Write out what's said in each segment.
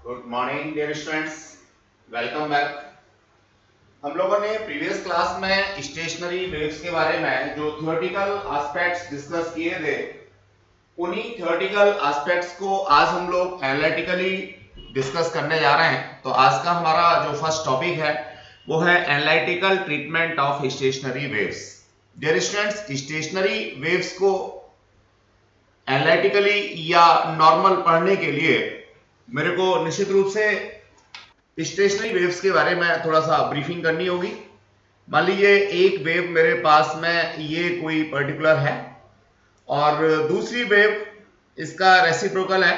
Good morning dear students, welcome back. हम लोगों ने प्रीवियस क्लास में स्टेशनरी वेव्स के बारे में जो थ्योरेटिकल एस्पेक्ट्स डिस्कस किए थे, उन्हीं थ्योरेटिकल एस्पेक्ट्स को आज हम लोग एनालिटिकली डिस्कस करने जा रहे हैं। तो आज का हमारा जो फर्स्ट टॉपिक है वो है analytical treatment of stationary waves. Dear students, stationary waves को एनालिटिकली या नॉर्मल पढ़ने के लिए मेरे को निश्चित रूप से स्टेशनरी वेव्स के बारे में थोड़ा सा ब्रीफिंग करनी होगी। मान लीजिए एक वेव मेरे पास में ये कोई पर्टिकुलर है और दूसरी वेव इसका रेसिप्रोकल है,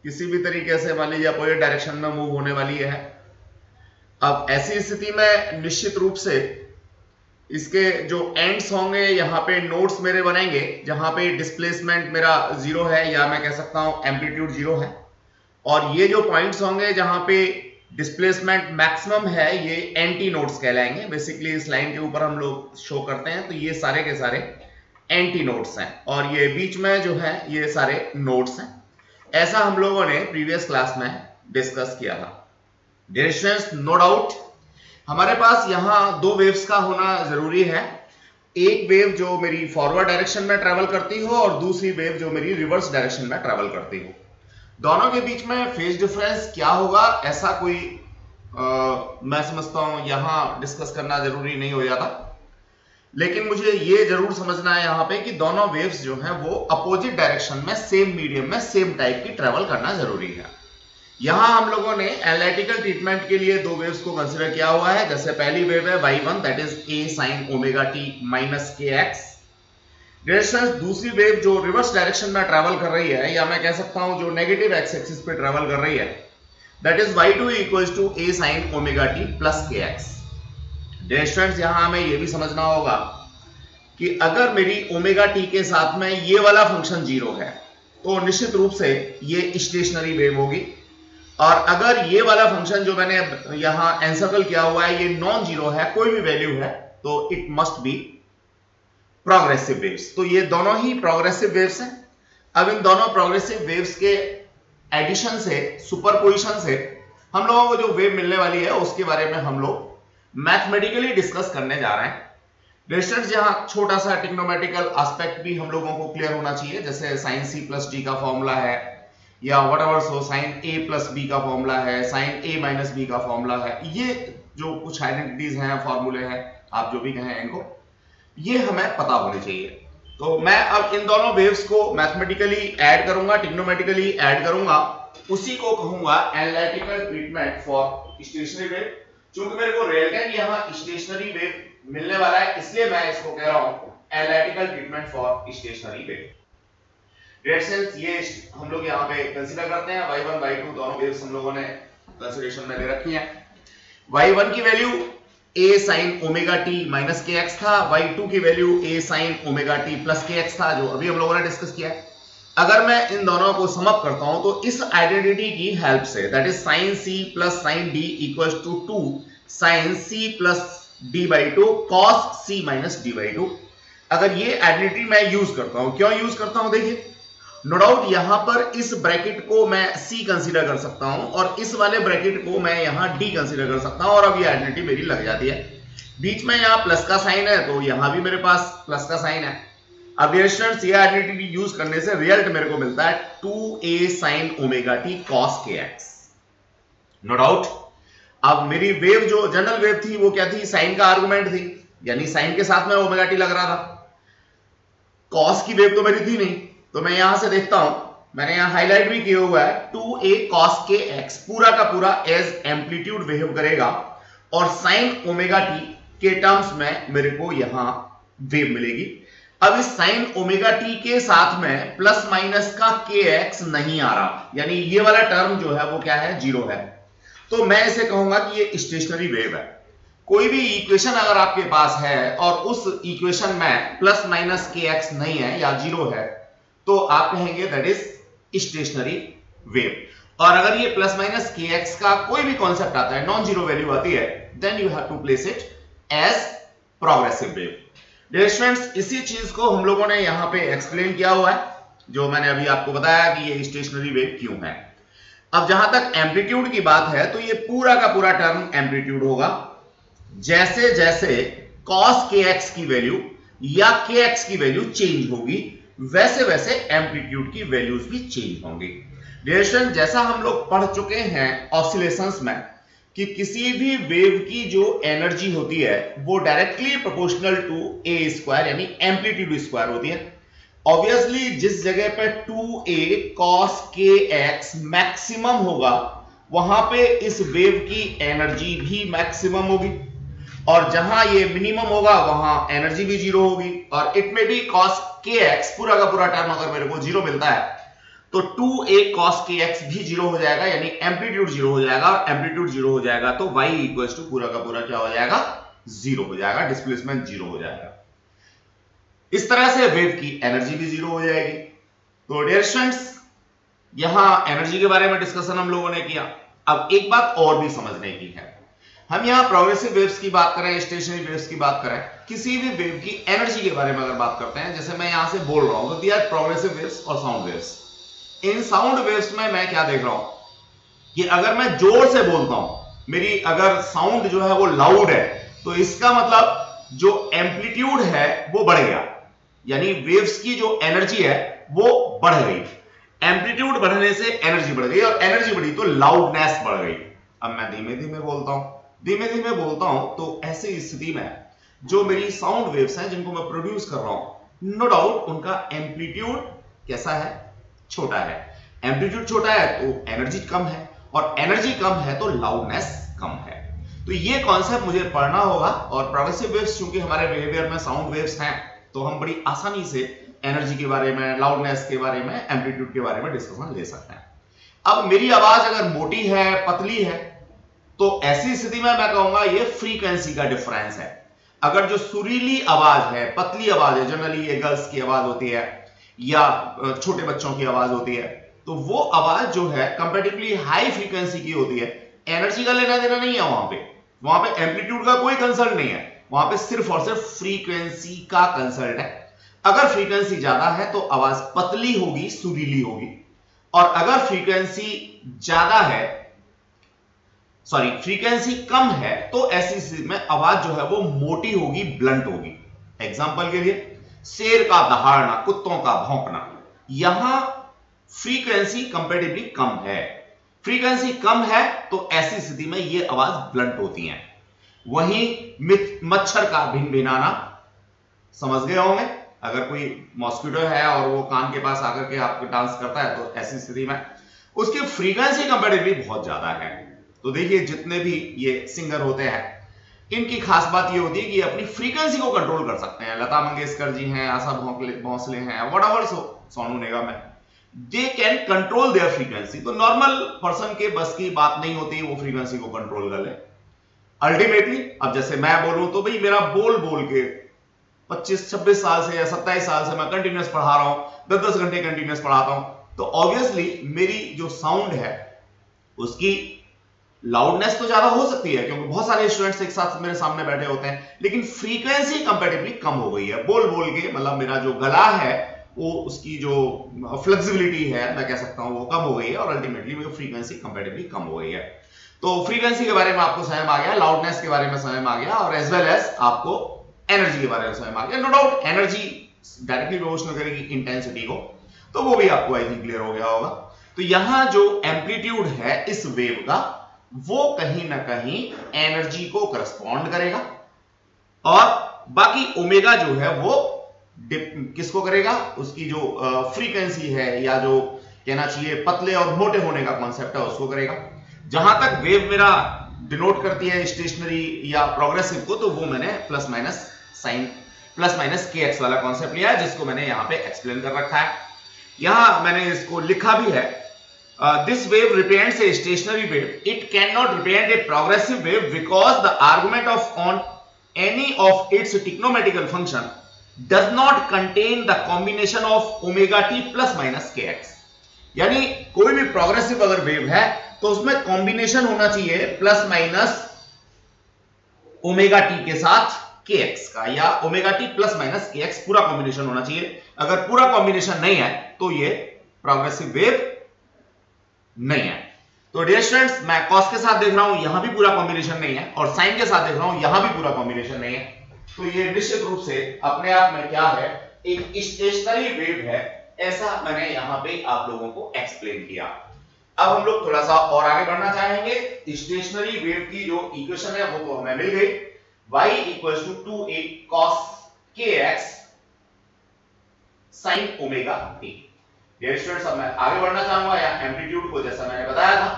किसी भी तरीके से मान लीजिए अपोजिट डायरेक्शन में मूव होने वाली है। अब ऐसी स्थिति में निश्चित रूप से इसके जो एंड्स होंगे, यहाँ पे नोड्स मेरे बनेंगे जहां पे डिस्प्लेसमेंट मेरा जीरो है या मैं कह सकता हूं एम्पलीट्यूड जीरो है, और ये जो पॉइंट्स होंगे जहां पे डिस्प्लेसमेंट मैक्सिमम है ये एंटी नोड्स कहलाएंगे। बेसिकली इस लाइन के ऊपर हम लोग शो करते हैं, तो ये सारे के सारे एंटी नोड्स हैं और ये बीच में जो है ये सारे नोड्स हैं। ऐसा हम लोगों ने प्रीवियस क्लास में डिस्कस किया था। डियर स्टूडेंट्स, नो डाउट हमारे पास यहां दो वेव्स का होना जरूरी है। एक वेव जो मेरी फॉरवर्ड डायरेक्शन में ट्रेवल करती हो और दूसरी वेव जो मेरी रिवर्स डायरेक्शन में ट्रेवल करती हो। दोनों के बीच में फेज डिफरेंस क्या होगा, ऐसा कोई मैं समझता हूं यहां डिस्कस करना जरूरी नहीं हो जाता, लेकिन मुझे ये जरूर समझना है यहां पे कि दोनों वेव्स जो हैं वो अपोजिट डायरेक्शन में सेम मीडियम में सेम टाइप की ट्रेवल करना जरूरी है। यहां हम लोगों ने एनालिटिकल ट्रीटमेंट के लिए दो वेव्स को कंसीडर किया हुआ है। जैसे पहली वेव है y1 that is a sin omega t minus kx। दूसरी वेव जो रिवर्स डायरेक्शन में ट्रेवल कर रही है, या मैं कह सकता हूं जो नेगेटिव एक्स एक्सिस पे ट्रेवल कर रही है, that is y2 equals to a sin omega t plus kx। Students, यहां हमें यह भी समझना होगा कि अगर मेरी ओमेगा t के साथ में ये वाला फंक्शन जीरो है तो निश्चित रूप से ये स्टेशनरी वेव होगी, और अगर ये वाला फंक्शन जो मैंने यहां एनसर्कल किया हुआ है ये नॉन जीरो है, कोई भी वैल्यू है, तो it must be progressive waves. तो ये दोनों ही प्रोग्रेसिव वेव्स हैं। अब इन दोनों प्रोग्रेसिव वेव्स के एडिशन से, सुपरपोजिशन से हम लोगों को जो वेव मिलने वाली है उसके बारे में हम लोग मैथमेटिकली डिस्कस करने जा रहे हैं। स्टूडेंट्स, यहां छोटा सा टेक्नोमेटिकल एस्पेक्ट भी हम लोगों को क्लियर होना चाहिए। जैसे साइन सी प्लस डी का फॉर्मूला है, या whatever so sine A plus B का फॉर्मूला है, साइन ए माइनस बी का फॉर्मूला है। ये जो कुछ आइडेंटिटीज हैं, फॉर्मूले हैं, आप जो भी कहें इनको, ये हमें पता होनी चाहिए। तो मैं अब इन दोनों वेव्स को मैथमेटिकली ऐड करूंगा, टिग्नोमेटिकली ऐड करूंगा, उसी को कहूंगा analytical treatment for stationary wave. क्योंकि मेरे को रिजल्टेंट यहां स्टेशनरी वेव मिलने वाला है, इसलिए मैं इसको कह रहा हूं analytical treatment for stationary wave. ये हम लोग यहाँ पे कंसीडर करते हैं। y1 y2 दोनों वेव्स हम लोगों ने कंसीडरेशन में ले रखी हैं। y1 की value a sin omega t minus kx था, y2 की value a sin omega t plus kx था, जो अभी हम लोगों ने डिस्कस किया है। अगर मैं इन दोनों को सम अप करता हूं तो इस आइडेंटिटी की हेल्प से, that is sin c plus sin d equals to 2 sin c plus d by 2 cos c minus d by 2, अगर ये आइडेंटिटी मैं यूज करता हूं, क्यों यूज करता हूं, देखिए नो डाउट यहां पर इस ब्रैकेट को मैं c कंसीडर कर सकता हूं और इस वाले ब्रैकेट को मैं यहां d कंसीडर कर सकता हूं, और अब ये आइडेंटिटी मेरी लग जाती है। बीच में यहां प्लस का साइन है तो यहां भी मेरे पास प्लस का साइन है। अब ये स्टूडेंट्स, ये आइडेंटिटी यूज करने से रिजल्ट मेरे को मिलता है 2a sin omega t cos kx। No doubt अब मेरी वेव जो जनरल वेव थी वो क्या थी, साइन का आर्गुमेंट थी, यानी साइन के साथ में ओमेगा t लग रहा था। कॉस की वेव तो मेरी थी नहीं, तो मैं यहां से देखता हूं, मैंने यहां हाईलाइट भी किया हुआ है 2a cos kx पूरा का पूरा एज एम्पलीट्यूड बिहेव करेगा, और साइन ओमेगा t के टर्म्स में मेरे को यहां वेव मिलेगी। अब इस साइन ओमेगा t के साथ में प्लस माइनस का kx नहीं आ रहा, यानी ये वाला टर्म जो है वो क्या है, जीरो है। तो मैं इसे कहूंगा कि ये स्टेशनरी वेव है। कोई भी इक्वेशन अगर आपके पास है और उस इक्वेशन में प्लस माइनस kx नहीं है या जीरो है, तो आप कहेंगे दैट इज स्टेशनरी वेव। और अगर ये प्लस माइनस kx का कोई भी कॉन्सेप्ट आता है, नॉन जीरो वैल्यू आती है, then you have to place it as progressive wave. Dear students, इसी चीज को हम लोगों ने यहां पे एक्सप्लेन किया हुआ है, जो मैंने अभी आपको बताया कि ये स्टेशनरी वेव क्यों है। अब जहां तक एम्पलीट्यूड की बात है तो ये पूरा का पूरा टर्म एम्पलीट्यूड होगा। जैसे जैसे cos kx की वैल्यू या kx की वैल्यू चेंज होगी वैसे वैसे एम्पलीट्यूड की वैल्यूज भी चेंज होंगी। डियर स्टूडेंट, जैसा हम लोग पढ़ चुके हैं ऑसिलेशंस में कि किसी भी वेव की जो एनर्जी होती है वो directly proportional to A square यानी एम्पलीट्यूड स्क्वायर होती है। ऑब्वियसली जिस जगह पे 2a cos kx मैक्सिमम होगा वहां पे इस वेव की एनर्जी भी मैक्सिमम होगी, और जहां ये मिनिमम होगा वहां एनर्जी भी जीरो होगी। और इट में भी cos kx पूरा का पूरा टर्म अगर मेरे को जीरो मिलता है तो 2a cos kx भी जीरो हो जाएगा, यानी एम्पलीट्यूड जीरो हो जाएगा, और एम्पलीट्यूड जीरो हो जाएगा तो y इक्वल्स टू पूरा का पूरा क्या हो जाएगा, जीरो हो जाएगा, डिस्प्लेसमेंट जीरो हो जाएगा। इस तरह से वेव की एनर्जी भी जीरो हो जाएगी। तो डियर स्टूडेंट्स, यहां एनर्जी के बारे में डिस्कशन हम लोगों ने किया। अब एक बात और भी समझने की है, हम यहां प्रोग्रेसिव वेव्स की बात करें, स्टेशनरी वेव्स की बात करें, किसी भी वेव की एनर्जी के बारे में अगर बात करते हैं, जैसे मैं यहां से बोल रहा हूं तो दे आर प्रोग्रेसिव वेव्स और साउंड वेव्स। इन साउंड वेव्स में मैं क्या देख रहा हूं कि अगर मैं जोर से बोलता हूं, मेरी अगर साउंड जो है वो लाउड है, तो इसका मतलब जो एम्पलीट्यूड है वो बढ़ गया, यानी वेव्स की जो एनर्जी है वो बढ़ गई। एम्पलीट्यूड बढ़ने से एनर्जी बढ़ गई, और एनर्जी बढ़ी तो लाउडनेस बढ़ गई। अब मैं धीमे धीमे बोलता हूं तो ऐसी स्थिति में जो मेरी साउंड वेव्स हैं जिनको मैं प्रोड्यूस कर रहा हूं, नो डाउट उनका एम्पलीट्यूड कैसा है, छोटा है। एम्पलीट्यूड छोटा है तो एनर्जी कम है, और एनर्जी कम है तो लाउडनेस कम है। तो ये कॉन्सेप्ट मुझे पढ़ना होगा, और प्रोग्रेसिव वेव्स चूंकि हमारे बिहेवियर में साउंड वेव्स हैं तो हम बड़ी आसानी से एनर्जी के बारे में, लाउडनेस के बारे में, एम्पलीट्यूड के बारे में डिस्कशन ले सकते हैं। अब मेरी आवाज अगर मोटी है, पतली है, तो ऐसी स्थिति में मैं कहूंगा ये फ्रीक्वेंसी का डिफरेंस है। अगर जो सुरीली आवाज है, पतली आवाज है, जनरली ये गर्ल्स की आवाज होती है या छोटे बच्चों की आवाज होती है, तो वो आवाज जो है कंपैरेटिवली हाई फ्रीक्वेंसी की होती है। एनर्जी का लेना देना नहीं है वहां पे एम्पलीट्यूड का कोई कंसर्न नहीं है, वहां पे सिर्फ और सिर्फ फ्रीक्वेंसी का कंसर्न है। अगर फ्रीक्वेंसी ज्यादा है तो आवाज पतली होगी, सुरीली होगी, और अगर फ्रीक्वेंसी कम है तो ऐसी स्थिति में आवाज जो है वो मोटी होगी, ब्लंट होगी। एग्जांपल के लिए शेर का दहाड़ना, कुत्तों का भौंकना, यहां फ्रीक्वेंसी कंपैरेटिवली कम है। फ्रीक्वेंसी कम है तो ऐसी स्थिति में ये आवाज ब्लंट होती है। वहीं मच्छर का भिनभिनाना समझ गए होंगे, अगर कोई मॉस्किटो है और वो कान के पास आकर के आपको डांस करता है तो ऐसी स्थिति में उसकी फ्रीक्वेंसी कंपैरेटिवली बहुत ज्यादा है। तो देखिए जितने भी ये सिंगर होते हैं इनकी खास बात ये होती है कि अपनी फ्रीक्वेंसी को कंट्रोल कर सकते हैं। लता मंगेशकर जी हैं, आशा भोसले हैं, व्हाटएवर, सोनू निगम है, they can control their frequency. तो नॉर्मल पर्सन के बस की बात नहीं होती वो फ्रीक्वेंसी को कंट्रोल कर ले। अल्टीमेटली अब जैसे मैं बोलूं तो भाई मेरा बोल के 25-26 साल से या 27 साल से मैं कंटिन्यूअस पढ़ा रहा हूं, 10-10 घंटे कंटिन्यूअस पढ़ाता हूं, तो ऑब्वियसली मेरी जो साउंड है उसकी लाउडनेस तो ज्यादा हो सकती है क्योंकि बहुत सारे स्टूडेंट्स एक साथ मेरे सामने बैठे होते हैं, लेकिन फ्रीक्वेंसी कंपैरेटिवली कम हो गई है। बोल के मतलब मेरा जो गला है वो उसकी जो फ्लेक्सिबिलिटी है मैं कह सकता हूं वो कम हो गई है, और अल्टीमेटली वो फ्रीक्वेंसी कंपैरेटिवली कम हो गई है। तो फ्रीक्वेंसी के बारे में आपको समझ आ गया, लाउडनेस के बारे में समझ आ गया, और एज वेल एज आपको एनर्जी के बारे में समझ आ गया। No doubt energy directly proportional करेगी इंटेंसिटी को, तो वो भी आपको आई थिंक क्लियर हो गया होगा। तो यहां जो एम्पलीट्यूड है इस वेव का वो कहीं ना कहीं एनर्जी को करस्पॉन्ड करेगा, और बाकी ओमेगा जो है वो किसको करेगा, उसकी जो फ्रीक्वेंसी है या जो कहना चाहिए पतले और मोटे होने का कॉन्सेप्ट है उसको करेगा। जहां तक वेव मेरा डिनोट करती है स्टेशनरी या प्रोग्रेसिव को, तो वो मैंने प्लस माइनस के एक्स वाला कॉन्सेप्ट लिया है जिसको मैंने यहां पे एक्सप्लेन कर रखा है। यहां मैंने इसको लिखा भी है, this wave represents a stationary wave, it can not represent a progressive wave because the argument of on any of its trigonometrical function does not contain the combination of omega t plus minus kx। यानी कोई भी progressive अगर wave है तो उसमें combination होना चाहिए plus minus omega T के साथ kx का, या omega T plus minus kx पूरा कॉम्बिनेशन होना चाहिए। अगर पूरा कॉम्बिनेशन नहीं है तो ये प्रोग्रेसिव वेव नहीं है। तो डियर स्टूडेंट्स, मैं कॉस के साथ देख रहा हूं, यहां भी पूरा कॉम्बिनेशन नहीं है, और साइन के साथ देख रहा हूं, यहां भी पूरा कॉम्बिनेशन नहीं है। तो ये निश्चित रूप से अपने आप में क्या है, एक स्टेशनरी वेव है, ऐसा मैंने यहां पे आप लोगों को एक्सप्लेन किया। अब हम लोग थोड़ा सा और आगे बढ़ना चाहेंगे। स्टेशनरी वेव की जो इक्वेशन है वो तो हमें मिल गई, y equal to 2a cos kx sin omega t। Dear students, अब मैं आगे बढ़ना चाहूंगा या एम्पलीट्यूड को, जैसा मैंने बताया था,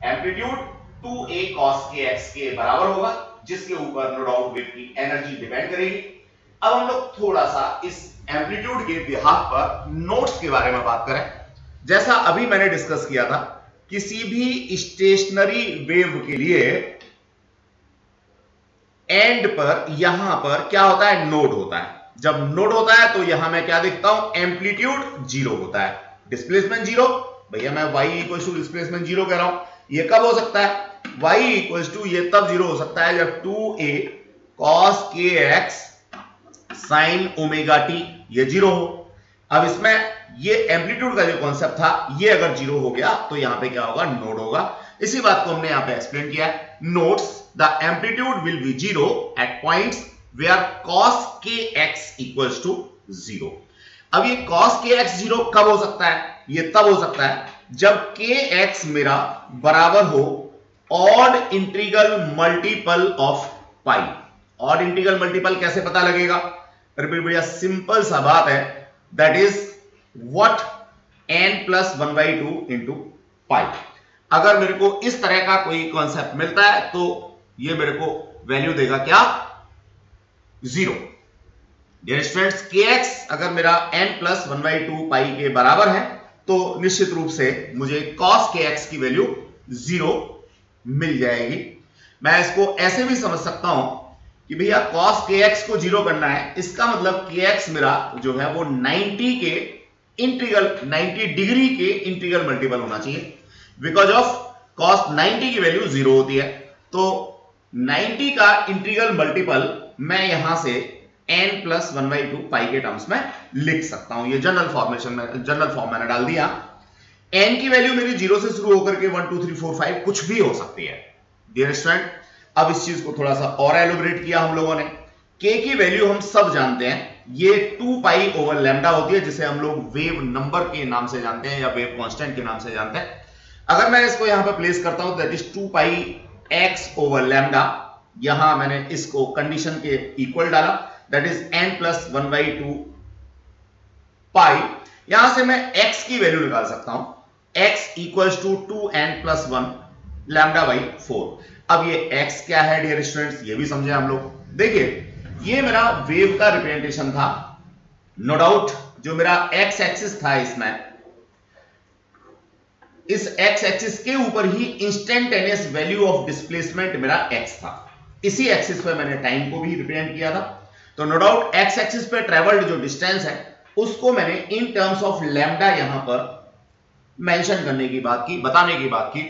एम्पलीट्यूड 2a cos kx के बराबर होगा, जिसके ऊपर नो डाउट वेव की एनर्जी डिपेंड करेगी। अब हम लोग थोड़ा सा इस एम्पलीट्यूड के बिहाफ पर नोट्स के बारे में बात करें। जैसा अभी मैंने डिस्कस किया था, किसी भी स्टेशनरी वेव के लिए एंड पर, यहां पर क्या होता है, नोड होता है। जब नोड होता है तो यहां मैं क्या देखता हूं, एम्पलीट्यूड जीरो होता है, डिस्प्लेसमेंट जीरो। भैया मैं y equal to displacement zero कह रहा हूं, ये कब हो सकता है, y इक्वल टू, ये तब जीरो हो सकता है जब 2a cos kx sin omega t ये जीरो हो। अब इसमें ये एम्पलीट्यूड का जो कॉन्सेप्ट था, ये अगर जीरो हो गया तो यहां पे क्या होगा, नोड होगा। इसी बात को हमने यहां पे एक्सप्लेन किया है। Notes, the amplitude will be zero at points where cos kx equals to zero. अब ये cos kx जीरो कब हो सकता है, ये तब हो सकता है जब kx मेरा बराबर हो odd integral multiple of pi. Odd integral multiple कैसे पता लगेगा, बढ़िया सिंपल सा बात है, that is what n plus 1/2 into pi. अगर मेरे को इस तरह का कोई कॉन्सेप्ट मिलता है तो ये मेरे को वैल्यू देगा क्या, जीरो। डियर स्टूडेंट्स, kx अगर मेरा n प्लस 1/2 पाई के बराबर है तो निश्चित रूप से मुझे cos kx की वैल्यू जीरो मिल जाएगी। मैं इसको ऐसे भी समझ सकता हूं कि भैया cos kx को जीरो करना है, इसका मतलब kx मेरा जो है वो 90 के इंटीग्रल, 90 डिग्री के इंटीग्रल मल्टीपल होना चाहिए। बिकॉज ऑफ cos 90 की वैल्यू जीरो होती है, तो 90 का इंटीग्रल मल्टीपल मैं यहां से n प्लस 1/2 पाई के टर्म्स में लिख सकता हूं। ये जनरल फॉर्म मैंने डाल दिया। n की वैल्यू मेरी जीरो से शुरू होकर के 1 2 3 4 5 कुछ भी हो सकती है। डियर स्टूडेंट, अब इस चीज को थोड़ा सा और एलोबरेट किया हम लोगों ने। k की वैल्यू हम सब जानते हैं, ये 2 पाई ओवर लैम्डा होती है, जिसे हम लोग वेव नंबर के नाम से जानते हैं या वेव कांस्टेंट के नाम से जानते हैं। अगर मैं इसको यहां पे प्लेस करता हूं, that is 2 pi x over lambda, यहां मैंने इसको कंडीशन के इक्वल डाला, दैट इज n प्लस 1/2 पाई। यहां से मैं x की वैल्यू निकाल सकता हूं, x equals to 2n plus 1 lambda by 4। अब ये x क्या है डियर स्टूडेंट्स, ये भी समझे हम लोग। देखिए, ये मेरा वेव का रिप्रेजेंटेशन था, नो डाउट जो मेरा x एक्सिस था, इसमें इस x एक्सिस के ऊपर ही इंस्टेंटेनियस वैल्यू ऑफ डिस्प्लेसमेंट मेरा x था। इसी एक्सिस पे मैंने टाइम को भी रिप्रेजेंट किया था। तो नो डाउट x एक्सिस पे ट्रेवल्ड जो डिस्टेंस है उसको मैंने इन टर्म्स ऑफ लैम्डा यहां पर मेंशन करने की बात की, बताने की बात की,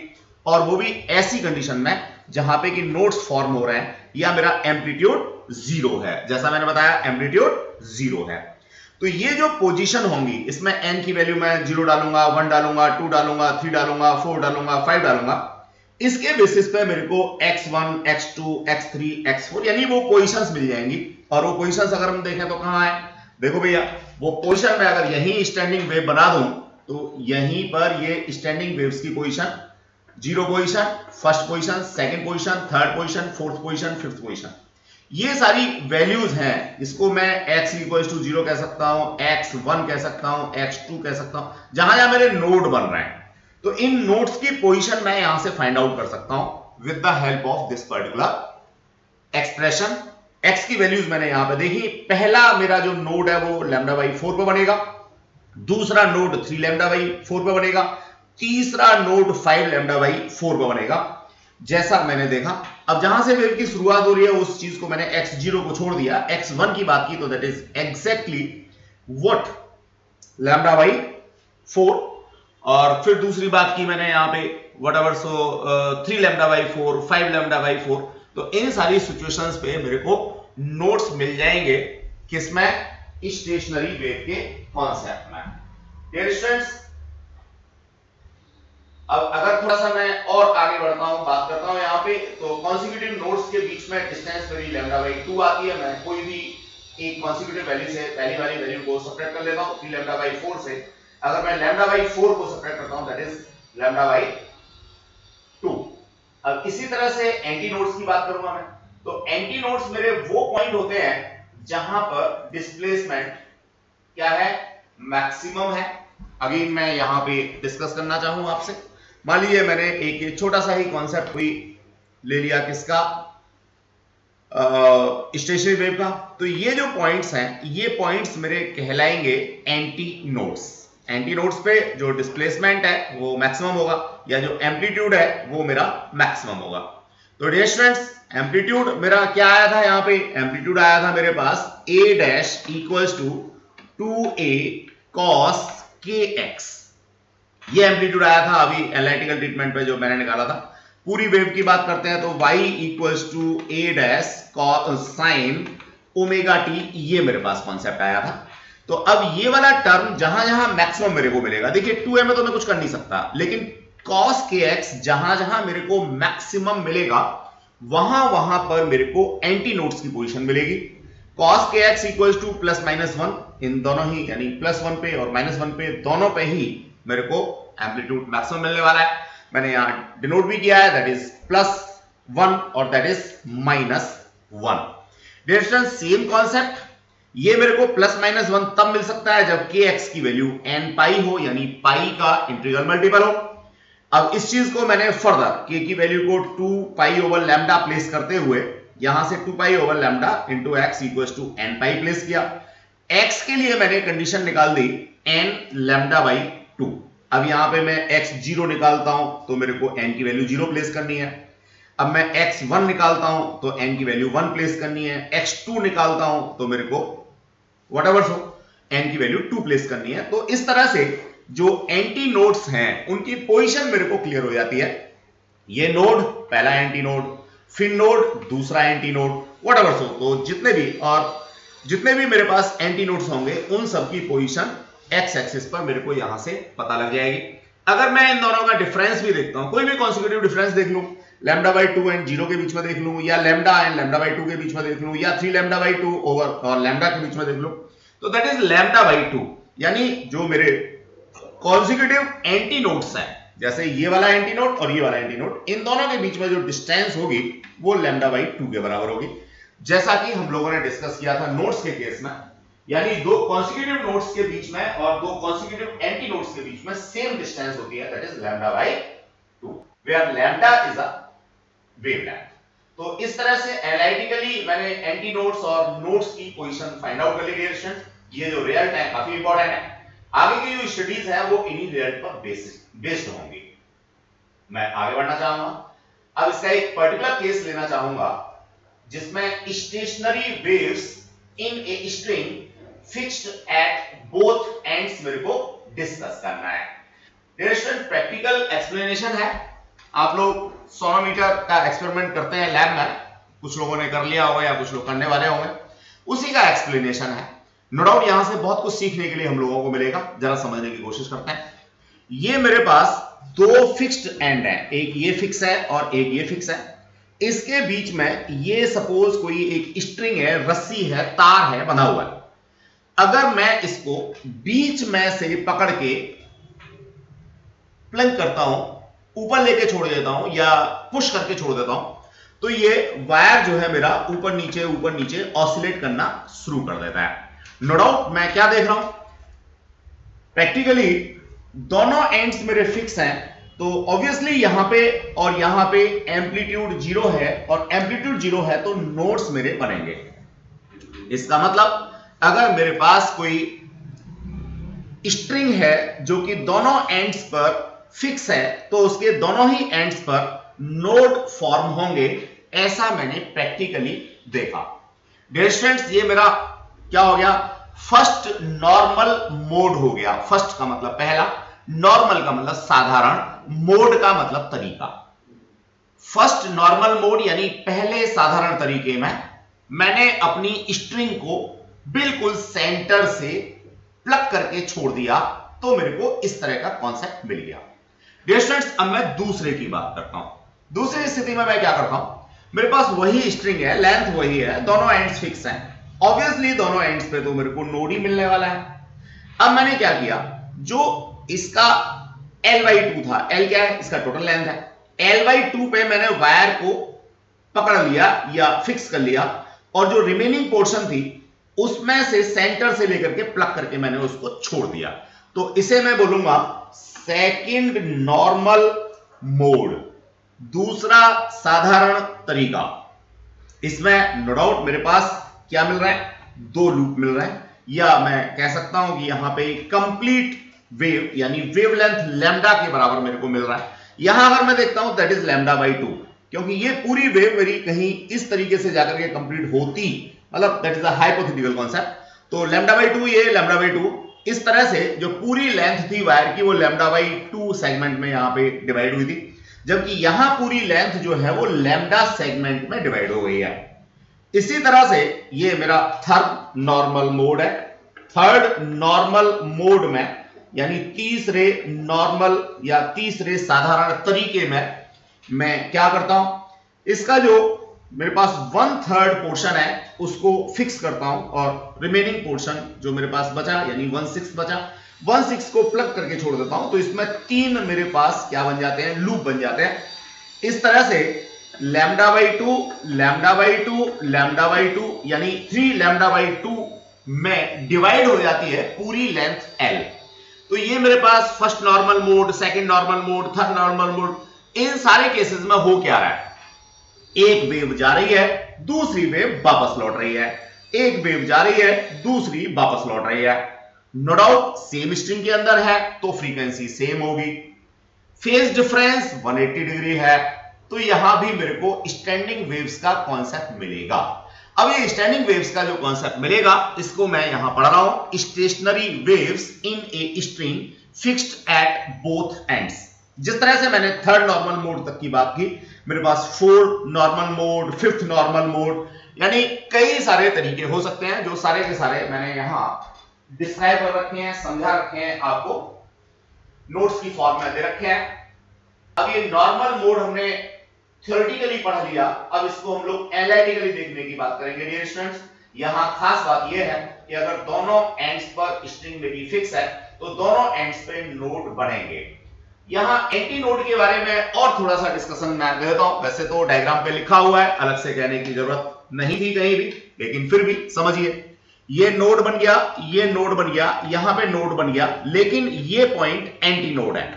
और वो भी ऐसी कंडीशन में जहां पे कि नोड्स फॉर्म हो रहे हैं या मेरा एम्पलीट्यूड जीरो है। जैसा मैंने बताया, एम्पलीट्यूड जीरो है। तो ये जो पोजीशन होंगी, इसमें n की वैल्यू मैं 0 डालूंगा, 1 डालूंगा, 2 डालूंगा, 3 डालूंगा, 4 डालूंगा, 5 डालूंगा। इसके बेसिस पे मेरे को x1, x2, x3, x4 यानी वो पोजीशंस मिल जाएंगी। और वो पोजीशंस अगर हम देखें तो कहां है, देखो भैया, वो पोजीशन में अगर यही स्टैंडिंग वेव बना दूं तो यहीं पर ये स्टैंडिंग वेव्स की position, zero position, first position, second position, third position, fourth position, fifth position, ये सारी वैल्यूज हैं। इसको मैं x इक्वल टू 0 कह सकता हूं, x1 कह सकता हूं, x2 कह सकता हूं, जहां जहां मेरे नोड बन रहे हैं। तो इन नोड्स की पोजीशन मैं यहां से फाइंड आउट कर सकता हूं with the help of this particular expression. x की वैल्यूज मैंने यहां पे देखी। पहला मेरा जो नोड है वो लैम्डा बाई 4 पे बनेगा, दूसरा नोड 3 लैम्डा बाई 4 पे बनेगा, तीसरा नोड 5 लैम्डा बाई 4 पे बनेगा, जैसा मैंने देखा। अब जहां से वेव की शुरुआत हो रही है उस चीज को मैंने x0 को छोड़ दिया, x1 की बात की तो that is exactly what lambda by 4। और फिर दूसरी बात की मैंने यहां पे what ever, so 3 lambda by 4, 5 lambda by 4। तो इन सारी सिचुएशंस पे मेरे को नोट्स मिल जाएंगे, किसमें, स्टेशनरी वेव के कॉन्सेप्ट में। डियर स्टूडेंट्स, अब अगर थोड़ा सा मैं बात करता हूं यहाँ पे, तो कॉन्सिक्यूटिव नोड्स के बीच में डिस्टेंस मेरी λ/2 आती है। मैं कोई भी एक कॉन्सिक्यूटिव वैल्यू से पहली वाली वैल्यू को सब्ट्रैक्ट कर लेता हूं 3λ/4 से। अगर मैं λ/4 को सब्ट्रैक्ट करता हूं दैट इज λ/2। अब इसी तरह से एंटी नोड्स की बात करूंगा मैं, तो एंटी नोड्स मेरे वो पॉइंट होते हैं जहां पर डिस्प्लेसमेंट क्या है, मैक्सिमम है। अगेन मैं यहां पे डिस्कस करना चाहूंगा आपसे। मान लीजिए मैंने एक छोटा सा ही कॉन्सेप्ट भी ले लिया, किसका, स्टेशनरी वेव का। तो ये जो पॉइंट्स हैं, ये पॉइंट्स मेरे कहलाएंगे एंटी नोड्स। एंटी नोड्स पे जो डिस्प्लेसमेंट है वो मैक्सिमम होगा, या जो एम्पलीट्यूड है वो मेरा मैक्सिमम होगा। तो डियर स्टूडेंट्स, एम्पलीट्यूड मेरा क्या आया था, यहाँ पे एम्पलीट्यूड आया था मेरे पास a dash equals to 2a cos kx। ये एम्पलीट्यूड आया था अभी एनालिटिकल ट्रीटमेंट पे जो मैंने निकाला था। पूरी वेव की बात करते हैं तो y equals to a dash sine omega t, ये मेरे पास कॉन्सेप्ट आया था। तो अब ये वाला टर्म जहां जहां मैक्सिमम मेरे को मिलेगा, देखिए 2a में तो मैं कुछ कर नहीं सकता, लेकिन cos kx जहां जहां मेरे को मैक्सिमम मिलेगा वहां वहां पर मेरे को एंटी नोड्स की पोजीशन मिलेगी। cos kx equals two plus minus 1, इन दोनों ही यानी प्लस 1 पे और माइनस 1 पे दोनों पे ही मेरे को एम्पलीट्यूड मैक्सिमम मिलने वाला है। मैंने यहां डिनोट भी किया है, दैट इज +1 और that is -1। Dear students, same concept, ये मेरे को +-1 तब मिल सकता है जब kx की वैल्यू n पाई हो, यानी पाई का इंटीग्रल मल्टीपल हो। अब इस चीज को मैंने फर्दर k की वैल्यू को 2 पाई ओवर लैम्डा प्लेस करते हुए यहां से 2 pi over lambda into x equals to n pi place किया। x के लिए मैंने कंडीशन निकाल दी n λ/2। अब यहां पे मैं x0 निकालता हूं तो मेरे को n की वैल्यू 0 प्लेस करनी है। अब मैं x1 निकालता हूं तो n की वैल्यू 1 प्लेस करनी है। x2 निकालता हूं तो मेरे को व्हाटएवर सो n की वैल्यू 2 प्लेस करनी है। तो इस तरह से जो एंटी नोड्स हैं उनकी पोजीशन मेरे को क्लियर हो जाती है। ये नोड पहला एंटी नोड, फिर नोड दूसरा एंटी नोड, व्हाटएवर सो। तो जितने भी मेरे पास एंटी नोड्स होंगे उन सब की पोजीशन एक्स एक्सिस पर मेरे को यहां से पता लग जाएगी। अगर मैं इन दोनों का डिफरेंस भी देखता हूं, कोई भी कॉन्सिक्यूटिव डिफरेंस देख लूं, λ/2 एंड 0 के बीच में देख लूं, या लैम्डा एंड λ/2 के बीच में देख लूं, या 3λ/2 ओवर और लैम्डा के बीच में देख लूं, तो दैट इज λ/2। यानी जो मेरे कॉन्सिक्यूटिव एंटी नोड्स हैं, जैसे ये वाला एंटी नोड और ये वाला एंटी नोड, इन दोनों के बीच में जो डिस्टेंस होगी वो λ/2 के बराबर होगी। जैसा कि हम लोगों ने डिस्कस किया था नोड्स के केस में, यानी दो कॉन्सिक्यूटिव नोड्स के बीच में और दो कॉन्सिक्यूटिव एंटी नोड्स के बीच में सेम डिस्टेंस होती है, that is λ/2, where lambda is a wavelength. तो इस तरह से एनालिटिकली मैंने एंटी नोड्स और नोड्स की पोजीशन फाइंड आउट कर ली। ये जो रिजल्ट है काफी इंपॉर्टेंट है, आगे की जो स्टडीज है वो इन्हीं रिजल्ट पर बेस्ड होंगी। मैं आगे बढ़ना चाहूंगा। अब इसका एक पर्टिकुलर केस लेना चाहूंगा जिसमें stationery waves in a string fixed at both ends मेरे को डिस्कस करना है। डियर स्टूडेंट, प्रैक्टिकल एक्सप्लेनेशन है। आप लोग सोनोमीटर का एक्सपेरिमेंट करते हैं लैब में, कुछ लोगों ने कर लिया होगा या कुछ लोग करने वाले होंगे, उसी का एक्सप्लेनेशन है। नो डाउट यहां से बहुत कुछ सीखने के लिए हम लोगों को मिलेगा, जरा समझने की कोशिश करते हैं। ये मेरे पास दो फिक्स्ड एंड है, एक ये फिक्स है और एक ये फिक्स है। इसके बीच में ये सपोज कोई एक स्ट्रिंग है, रस्सी है, तार है, बंधा हुआ है। अगर मैं इसको बीच में से पकड़ के प्लंग करता हूं, ऊपर लेके छोड़ देता हूं या पुश करके छोड़ देता हूं, तो ये वायर जो है मेरा ऊपर नीचे ऑसिलेट करना शुरू कर देता है। नो डाउट मैं क्या देख रहा हूं, प्रैक्टिकली दोनों एंड्स मेरे फिक्स हैं, तो ऑब्वियसली यहां पे और यहां पे एम्पलीट्यूड 0 है, और एम्पलीट्यूड 0 है तो नोड्स मेरे बनेंगे। इसका मतलब अगर मेरे पास कोई स्ट्रिंग है जो कि दोनों एंड्स पर फिक्स है, तो उसके दोनों ही एंड्स पर नोड फॉर्म होंगे, ऐसा मैंने प्रैक्टिकली देखा। डियर स्टूडेंट्स, ये मेरा क्या हो गया, फर्स्ट नॉर्मल मोड हो गया। फर्स्ट का मतलब पहला, नॉर्मल का मतलब साधारण, मोड का मतलब तरीका। फर्स्ट नॉर्मल मोड यानी पहले साधारण तरीके में मैंने अपनी स्ट्रिंग को बिल्कुल सेंटर से प्लग करके छोड़ दिया, तो मेरे को इस तरह का कॉन्सेप्ट मिल गया। डियर स्टूडेंट्स, अब मैं दूसरे की बात करता हूं। दूसरी स्थिति में मैं क्या करता हूं, मेरे पास वही स्ट्रिंग है, लेंथ वही है, दोनों एंड्स फिक्स हैं, ऑब्वियसली दोनों एंड्स पे तो मेरे को नोड ही मिलने वाला है। अब मैंने क्या किया, जो इसका L/2 था, L क्या है, इसका टोटल लेंथ है, L/2 पे मैंने वायर को पकड़ लिया या फिक्स कर लिया, और जो रिमेनिंग पोर्शन थी उसमें से सेंटर से लेकर के प्लग करके मैंने उसको छोड़ दिया। तो इसे मैं बोलूंगा सेकंड नॉर्मल मोड, दूसरा साधारण तरीका। इसमें नो डाउट मेरे पास क्या मिल रहा है, दो लूप मिल रहे हैं, या मैं कह सकता हूं कि यहां पे कंप्लीट वेव यानी वेवलेंथ लैम्डा के बराबर मेरे को मिल रहा है। यहां अगर मैं देखता हूं दैट इज λ/2, क्योंकि ये पूरी वेव मेरी कहीं इस तरीके से जाकर के कंप्लीट होती, मतलब that is a hypothetical concept. तो λ/2 ये λ/2 इस तरह से जो पूरी लेंथ थी वायर की वो λ/2 सेगमेंट में यहां पे डिवाइड हुई थी, जबकि यहां पूरी लेंथ जो है वो लैम्डा सेगमेंट में डिवाइड हो गई है। इसी तरह से ये मेरा थर्ड नॉर्मल मोड है। थर्ड नॉर्मल मोड में यानी तीसरे नॉर्मल या तीसरे साधारण तरीके में मैं क्या करता हूं, इसका जो मेरे पास 1/3 पोर्शन है उसको फिक्स करता हूं, और रिमेनिंग पोर्शन जो मेरे पास बचा यानी 1/6 बचा, 1/6 को प्लग करके छोड़ देता हूं। तो इसमें तीन मेरे पास क्या बन जाते हैं, लूप बन जाते हैं। इस तरह से λ/2 λ/2 λ/2 यानी 3 λ/2 में डिवाइड हो जाती है पूरी लेंथ L। तो ये मेरे पास first normal mode, second normal mode, third normal mode, इन सारे केसेस में हो क्या रहा है, एक वेव जा रही है, दूसरी वेव वापस लौट रही है, एक वेव जा रही है, दूसरी वापस लौट रही है। नो डाउट सेम स्ट्रिंग के अंदर है तो फ्रीक्वेंसी सेम होगी, फेज डिफरेंस 180 डिग्री है, तो यहां भी मेरे को स्टैंडिंग वेव्स का कॉन्सेप्ट मिलेगा। अब ये स्टैंडिंग वेव्स का जो कॉन्सेप्ट मिलेगा इसको मैं यहां पढ़ रहा हूं, stationery waves in a string fixed at both ends. जिस तरह से मैंने थर्ड नॉर्मल मोड तक की बात की, मेरे पास fourth normal mode, fifth normal mode, यानी कई सारे तरीके हो सकते हैं, जो सारे के सारे मैंने यहां डिस्क्राइब कर रखे हैं, समझा रखे हैं, आपको नोट्स की फॉर्म में दे रखे हैं। अब ये नॉर्मल मोड हमने थ्योरेटिकली पढ़ लिया, अब इसको हम लोग एनालिटिकली देखने की बात करेंगे डियर स्टूडेंट्स। यहां खास बात यह है कि अगर दोनों एंड्स पर स्ट्रिंग मेरी फिक्स है तो दोनों एंड्स पे नोड बनेंगे। यहां एंटी नोड के बारे में और थोड़ा सा डिस्कशन मैं देता हूं, वैसे तो डायग्राम पे लिखा हुआ है, अलग से कहने की जरूरत नहीं थी कहीं भी, लेकिन फिर भी समझिए, ये नोड बन गया, ये नोड बन गया, यहां पे नोड बन गया, लेकिन ये पॉइंट एंटी नोड है,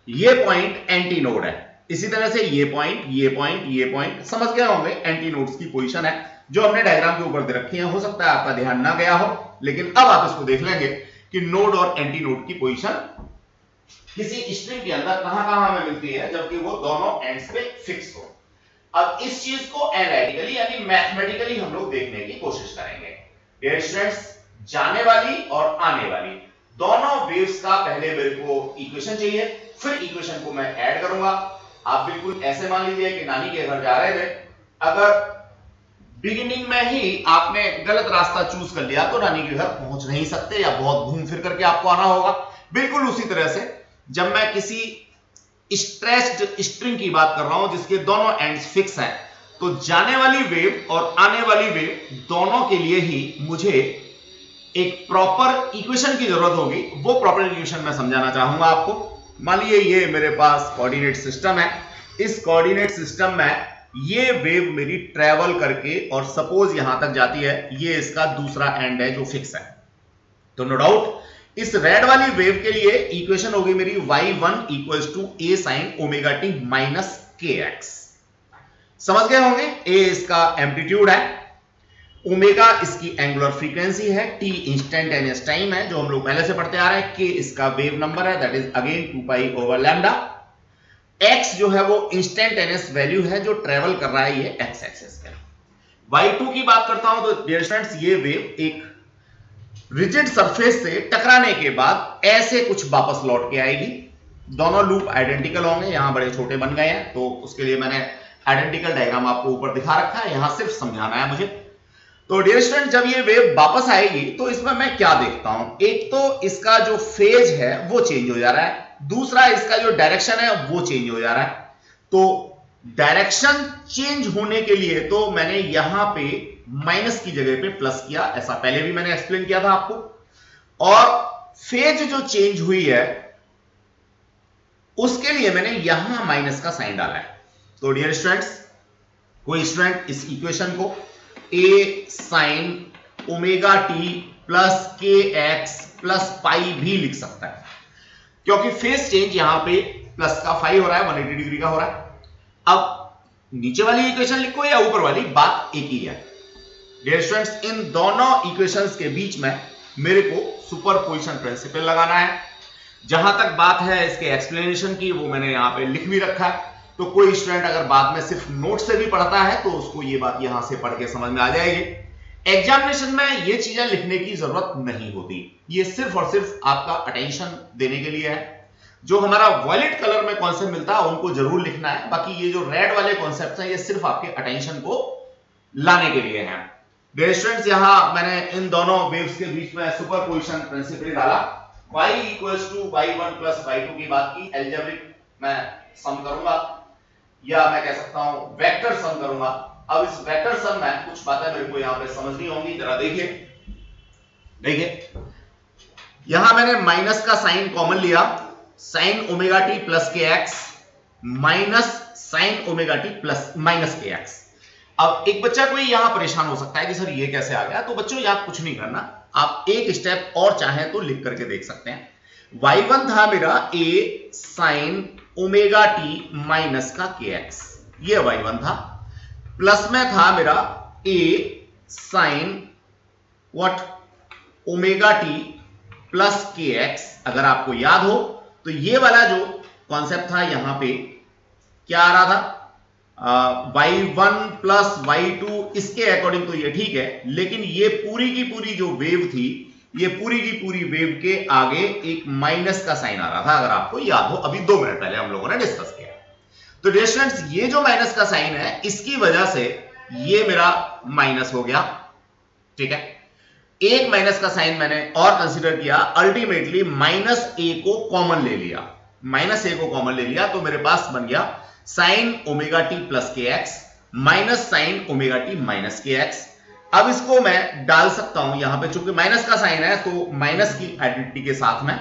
ये पॉइंट एंटी नोड है। इसी तरह से ये पॉइंट, ये पॉइंट, ये पॉइंट, समझ गए होंगे एंटी नोड्स की पोजीशन है जो हमने डायग्राम के ऊपर दे रखी है। हो सकता है आपका ध्यान ना गया हो, लेकिन अब आप इसको देख लेंगे कि नोड और एंटी नोड की पोजीशन किसी स्ट्रिंग के अंदर कहां-कहां हमें मिलती है जबकि वो दोनों एंड्स पे फिक्स हो। अब इस चीज को एनालिटिकली यानी मैथमेटिकली हम लोग देखने की कोशिश करेंगे। डियर स्टूडेंट्स, जाने वाली और आने वाली दोनों वेव्स का पहले मेरे को इक्वेशन चाहिए, फिर इक्वेशन को मैं ऐड करूंगा। आप बिल्कुल ऐसे मान लीजिए कि नानी के घर जा रहे थे, अगर बिगिनिंग में ही आपने गलत रास्ता चूज कर लिया तो नानी के घर पहुंच नहीं सकते या बहुत घूम फिर करके आपको आना होगा। बिल्कुल उसी तरह से जब मैं किसी स्ट्रेच्ड स्ट्रिंग की बात कर रहा हूं जिसके दोनों एंड्स फिक्स हैं, तो जाने वाली वेव और आने वाली वेव दोनों के लिए ही मुझे एक प्रॉपर इक्वेशन की जरूरत होगी। वो प्रॉपर इक्वेशन मैं समझाना चाहूंगा आपको। मान लीजिए ये मेरे पास कोऑर्डिनेट सिस्टम है, इस कोऑर्डिनेट सिस्टम में ये वेव मेरी ट्रेवल करके और सपोज यहां तक जाती है, ये इसका दूसरा एंड है जो फिक्स है। तो नो डाउट इस रेड वाली वेव के लिए इक्वेशन होगी मेरी y1 equals to a sin omega t minus kx। समझ गए होंगे, a इसका एम्पलीट्यूड है, ओमेगा इसकी एंगुलर फ्रीक्वेंसी है, t इंस्टेंटेनियस टाइम है जो हम लोग पहले से पढ़ते आ रहे हैं, k इसका वेव नंबर है that is again 2 pi over lambda, x जो है वो इंस्टेंटेनियस वैल्यू है जो ट्रेवल कर रहा है ये x एक्सिस पे। y2 की बात करता हूं तो डियर स्टूडेंट्स ये वेव एक रिजिड सरफेस से टकराने के बाद ऐसे कुछ वापस लौट के आएगी। दोनों लूप आइडेंटिकल होंगे, यहां बड़े छोटे बन गए हैं तो उसके लिए मैंने आइडेंटिकल डायग्राम आपको ऊपर दिखा रखा है, यहां सिर्फ समझाना है मुझे। तो डियर स्टूडेंट जब ये वेव वापस आएगी तो इसमें मैं क्या देखता हूं, एक तो इसका जो फेज है वो चेंज हो जा रहा है, दूसरा इसका जो डायरेक्शन है वो चेंज हो जा रहा है। तो डायरेक्शन चेंज होने के लिए तो मैंने यहां पे माइनस की जगह पे प्लस किया, ऐसा पहले भी मैंने एक्सप्लेन किया था आपको। और फेज जो चेंज हुई है उसके लिए मैंने यहां माइनस का साइन डाला है। तो डियर स्टूडेंट्स, कोई स्टूडेंट इस इक्वेशन को ए sine omega T plus K x plus pi भी लिख सकता है, क्योंकि फेज चेंज यहां पे प्लस का फाई हो रहा है, 180 डिग्री का हो रहा है। अब नीचे वाली इक्वेशन लिखो या ऊपर वाली, बात एक ही है। डियर स्टूडेंट्स, इन दोनों इक्वेशंस के बीच में मेरे को सुपरपोजिशन प्रिंसिपल लगाना है। जहां तक बात है इसके एक्सप्लेनेशन की, वो मैंने यहां पे लिख भी रखा है। तो कोई स्टूडेंट अगर बाद में सिर्फ नोट से भी पढ़ता है तो उसको ये बात यहां से पढ़ के समझ में आ जाएगी। एग्जामिनेशन में ये चीजें लिखने की जरूरत नहीं होती, ये सिर्फ और सिर्फ आपका अटेंशन देने के लिए है। जो हमारा वॉयलेट कलर में कॉन्सेप्ट मिलता है उनको जरूर लिखना है, बाकी ये जो रेड वाले कॉन्सेप्ट हैं ये सिर्फ आपके अटेंशन को लाने के लिए हैं। डियर स्टूडेंट्स, यहां मैंने इन दोनों वेव्स के बीच में सुपरपोजिशन प्रिंसिपल डाला। y equals to y1 plus y2 की बात की, एल्जेब्रिक मैं सम करूंगा या मैं कह सकता हूं वेक्टर सम करूंगा। अब इस वेक्टर सम में कुछ बातें मेरे को यहां पे समझनी होंगी, जरा देखिए यहां मैंने माइनस का साइन कॉमन लिया, sine omega T plus K x minus sine omega T plus minus के एक्स। अब एक बच्चा कोई यहां परेशान हो सकता है कि सर ये कैसे आ गया, तो बच्चों यहां कुछ नहीं करना, आप एक स्टेप और चाहें तो लिख करके देख सकते हैं। y1 था मेरा a sine omega T minus का के एक्स, ये y1 था। प्लस में था मेरा a sine what omega T plus K X. अगर आपको याद हो तो ये वाला जो कॉन्सेप्ट था यहां पे क्या आ रहा था, y1 प्लस y2, इसके अकॉर्डिंग तो ये ठीक है, लेकिन ये पूरी की पूरी जो वेव थी, ये पूरी की पूरी वेव के आगे एक माइनस का साइन आ रहा था, अगर आपको याद हो, अभी 2 मिनट पहले हम लोगों ने डिस्कस किया। तो डियर स्टूडेंट्स, ये जो माइनस का साइन है इसकी वजह से ये मेरा माइनस हो गया, ठीक है। एक माइनस का साइन मैंने और कंसीडर किया, अल्टीमेटली माइनस ए को कॉमन ले लिया, माइनस ए को कॉमन ले लिया, तो मेरे पास बन गया sine omega T plus K x minus sine omega T minus के एक्स। अब इसको मैं डाल सकता हूं यहां पे, चूंकि माइनस का साइन है तो माइनस की आइडेंटिटी के साथ में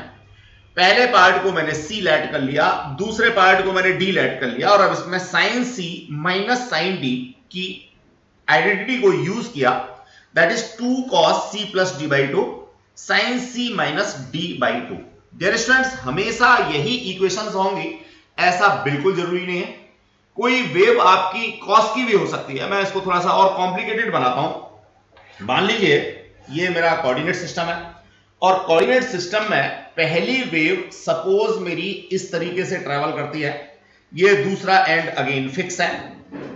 पहले पार्ट को मैंने सी लेट कर लिया, दूसरे पार्ट को मैंने डी लेट कर लिया, और अब इसमें sine C minus sine D की आइडेंटिटी को यूज किया, that is 2 cos c plus D by 2 sine C minus D by 2। Dear students, हमेशा यही इक्वेशंस होंगी ऐसा बिल्कुल जरूरी नहीं है। कोई वेव आपकी कॉस की भी हो सकती है। मैं इसको थोड़ा सा और कॉम्प्लिकेटेड बनाता हूं। मान लीजिए ये मेरा कोऑर्डिनेट सिस्टम है, और कोऑर्डिनेट सिस्टम में पहली वेव सपोज मेरी इस तरीके से ट्रेवल करती है, ये दूसरा एंड अगेन फिक्स है।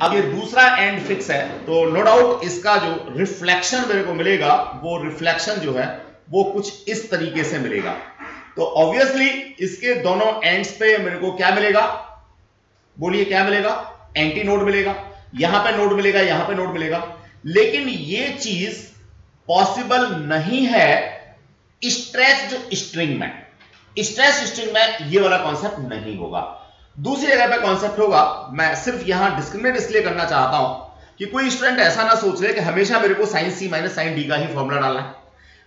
अब ये दूसरा एंड फिक्स है तो नो डाउट इसका जो रिफ्लेक्शन मेरे को मिलेगा, वो रिफ्लेक्शन जो है वो कुछ इस तरीके से मिलेगा। तो ऑब्वियसली इसके दोनों एंड्स पे मेरे को क्या मिलेगा, बोलिए क्या मिलेगा, एंटी नोड मिलेगा, यहां पे नोड मिलेगा, यहां पे नोड मिलेगा। लेकिन ये चीज पॉसिबल नहीं है स्ट्रेच्ड स्ट्रिंग में। स्ट्रेच्ड स्ट्रिंग में ये वाला कॉन्सेप्ट नहीं होगा, दूसरी जगह पे कॉन्सेप्ट होगा। मैं सिर्फ यहां डिस्क्रिमिनेट इसलिए करना चाहता हूं कि कोई स्टूडेंट ऐसा ना सोच ले कि हमेशा मेरे को sign C minus sine D का ही फॉर्मूला डालना है।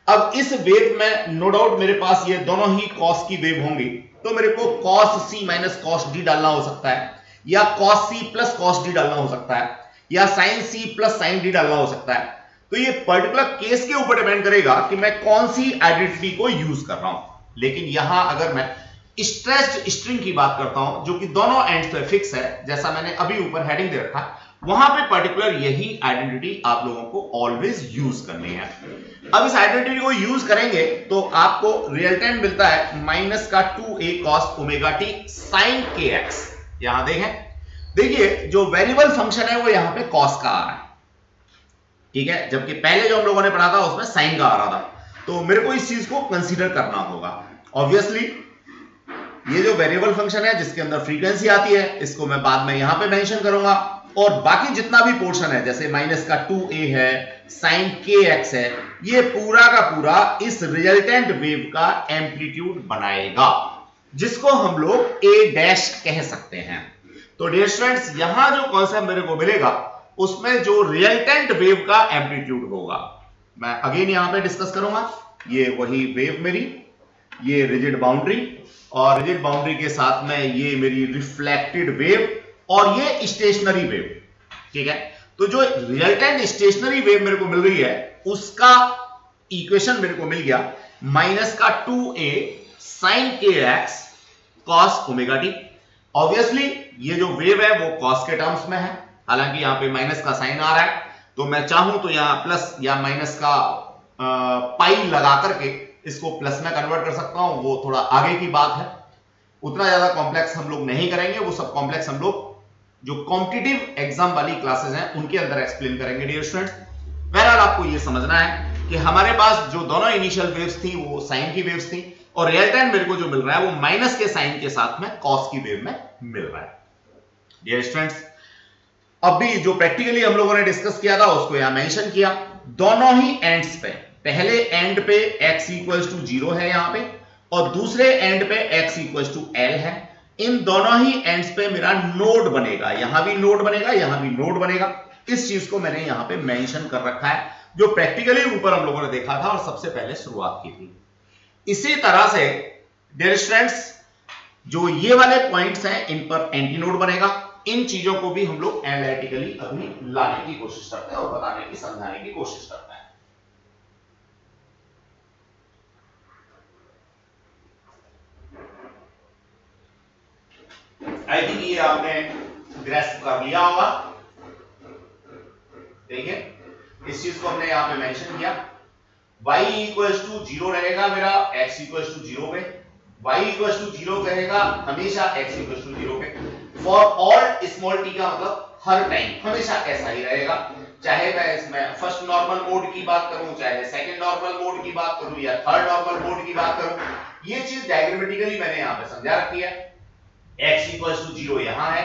अब इस वेव में नो डाउट मेरे पास ये दोनों ही कॉस की वेव होंगी, तो मेरे को cos C minus cos D डालना हो सकता है, या cos C plus cos D डालना हो सकता है, या sine C plus sine D डालना हो सकता है। तो ये पर्टिकुलर केस के ऊपर डिपेंड करेगा कि मैं कौन सी आइडेंटिटी को यूज कर रहा हूं। लेकिन यहां अगर मैं स्ट्रेच्ड स्ट्रिंग की बात करता हूं जो कि दोनों एंड्स पे फिक्स है, जैसा मैंने अभी ऊपर हेडिंग दे रखा है, वहां पे पर्टिकुलर यही आइडेंटिटी आप लोगों को ऑलवेज यूज करनी है। अब इस आइडेंटिटी को यूज करेंगे तो आपको रिजल्टेंट मिलता है माइनस का 2a cos omega T sine K X. यहां देखें, देखिए जो वेरिएबल फंक्शन है वो यहां पे cos का आ रहा है, ठीक है, जबकि पहले जो हम लोगों ने पढ़ा था उसमें साइन का आ रहा था। तो मेरे को इस चीज को कंसीडर करना होगा। ऑब्वियसली ये जो वेरिएबल फंक्शन है जिसके अंदर फ्रीक्वेंसी आती है, इसको मैं बाद में यहां पे मेंशन करूंगा, और बाकी जितना भी पोर्शन है जैसे माइनस का 2a है, साइन के एक्स है, ये पूरा का पूरा इस रिजल्टेंट वेव का एम्पलीट्यूड बनाएगा, जिसको हम लोग a डैश कह सकते हैं। तो डियर स्टूडेंट्स यहां जो कॉन्सेप्ट मेरे को मिलेगा उसमें जो रिजल्टेंट वेव का एम्पलीट्यूड होगा मैं अगेन यहां पे डिस्कस करूंगा। ये वही वेव मेरी, ये रिजिड बाउंड्री और रिजिड बाउंड्री के साथ में ये मेरी रिफ्लेक्टेड वेव और ये स्टेशनरी वेव, ठीक है। तो जो रिजल्टेंट स्टेशनरी वेव मेरे को मिल रही है उसका इक्वेशन मेरे को मिल गया माइनस का 2a sin kx cos omega T. Obviously ये जो वेव है वो cos के टर्म्स में है, हालांकि यहां पे माइनस का साइन आ रहा है, तो मैं चाहूं तो यहां प्लस या माइनस का पाई लगा करके इसको प्लस में कन्वर्ट कर सकता हूं, वो थोड़ा आगे की बात है, उतना ज्यादा कॉम्प्लेक्स हम लोग नहीं करेंगे, वो सब कॉम्प्लेक्स हम लोग जो कॉम्पिटिटिव एग्जाम वाली क्लासेस हैं उनके अंदर एक्सप्लेन करेंगे डियर स्टूडेंट्स। बहरहाल आपको ये समझना है कि हमारे पास जो दोनों इनिशियल वेव्स थी वो साइन की वेव्स थी और रिजल्टेंट मेरे को जो मिल रहा है वो माइनस के साइन के साथ में कॉस की वेव में मिल रहा है डियर स्टूडेंट्स। अभी जो प्रैक्टिकली हम लोगों ने डिस्कस किया था उसको यहां मेंशन किया, दोनों ही एंड्स पे, पहले एंड पे x इक्वल्स टू 0 है यहां पे और दूसरे एंड पे x इक्वल्स टू l है। इन दोनों ही एंड्स पे मेरा नोड बनेगा, यहां भी नोड बनेगा, यहां भी नोड बनेगा। इस चीज को मैंने यहां पे मेंशन कर रखा है जो प्रैक्टिकली ऊपर हम लोगों ने देखा था और सबसे पहले शुरुआत की थी। इसी तरह से डियर स्टूडेंट्स जो ये वाले पॉइंट्स हैं इन पर एंटी नोड बनेगा। इन चीजों को भी हम लोग एनालिटिकली अभी लाने की कोशिश करते हैं और बताने की, समझाने की कोशिश करते हैं। आई थिंक ये आपने ग्रेस्प कर लिया होगा। देखिए इस चीज को हमने यहां पे मेंशन किया, y इक्वल्स टू 0 रहेगा मेरा x इक्वल्स टू 0 पे, y इक्वल्स टू 0 कहेगा हमेशा x इक्वल्स टू 0 पे। फॉर ऑल स्मॉल t का मतलब हर टाइम हमेशा ऐसा ही रहेगा, चाहे मैं इसमें फर्स्ट नॉर्मल मोड की बात करूं, चाहे सेकंड नॉर्मल मोड की बात करूं या थर्ड नॉर्मल मोड की बात करूं, ये चीज डायग्रामेटिकली मैंने यहां पे समझा रखी है। x इक्वल्स टू 0 यहां है,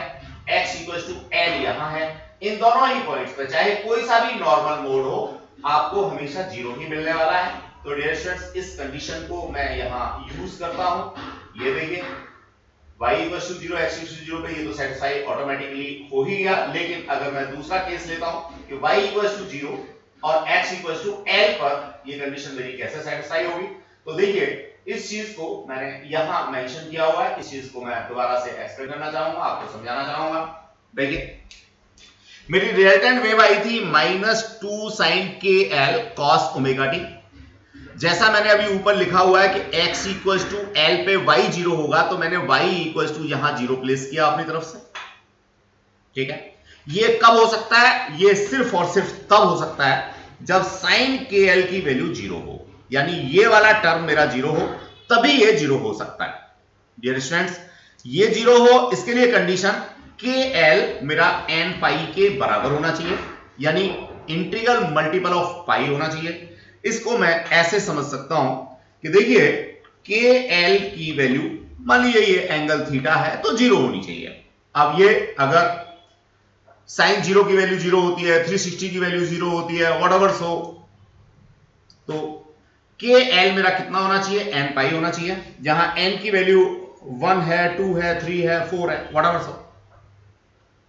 x इक्वल्स टू l यहां है। इन दोनों ही पॉइंट्स पे चाहे कोई सा भी नॉर्मल मोड हो आपको हमेशा 0 ही मिलने वाला है। तो डियर स्टूडेंट्स इस कंडीशन को मैं यहां यूज करता हूं। ये देखिए y equals to 0 x equals to 0 पे ये तो सेटिस्फाई ऑटोमेटिकली हो ही गया, लेकिन अगर मैं दूसरा केस लेता हूं कि y इक्वल्स टू 0 और x इक्वल्स टू l पर ये कंडीशन मेरी कैसे सेटिस्फाई होगी, तो देखिए इस चीज को मैंने यहां मेंशन किया हुआ है। इस चीज को मैं दोबारा से एक्सप्लेन करना चाहूंगा, आपको समझाना चाहूंगा। देखिए मेरी रिजल्टेंट वेव आई थी -2 sin kl cos omega T. जैसा मैंने अभी ऊपर लिखा हुआ है कि x इक्वल्स टू l पे y 0 होगा, तो मैंने y इक्वल्स टू यहां 0 प्लेस किया अपनी तरफ से, ठीक है। ये कब हो सकता है? ये सिर्फ और सिर्फ तब हो सकता है जब sin kl की वैल्यू 0 हो, यानी ये वाला टर्म मेरा 0 हो, तभी ये 0 हो सकता है डियर स्टूडेंट्स। ये 0 हो इसके लिए कंडीशन kl मेरा n पाई के बराबर होना चाहिए, यानी इंटीग्रल मल्टीपल ऑफ पाई होना चाहिए। इसको मैं ऐसे समझ सकता हूं कि देखिए kl की वैल्यू मान लीजिए ये एंगल थीटा है तो 0 होनी चाहिए। अब ये अगर sin 0 की वैल्यू 0 होती है, 360 की वैल्यू 0 होती है, व्हाटएवर सो, तो kl मेरा कितना होना चाहिए? n पाई होना चाहिए, जहां n की वैल्यू 1 है, 2 है, 3 है, 4 है, व्हाटएवर सो,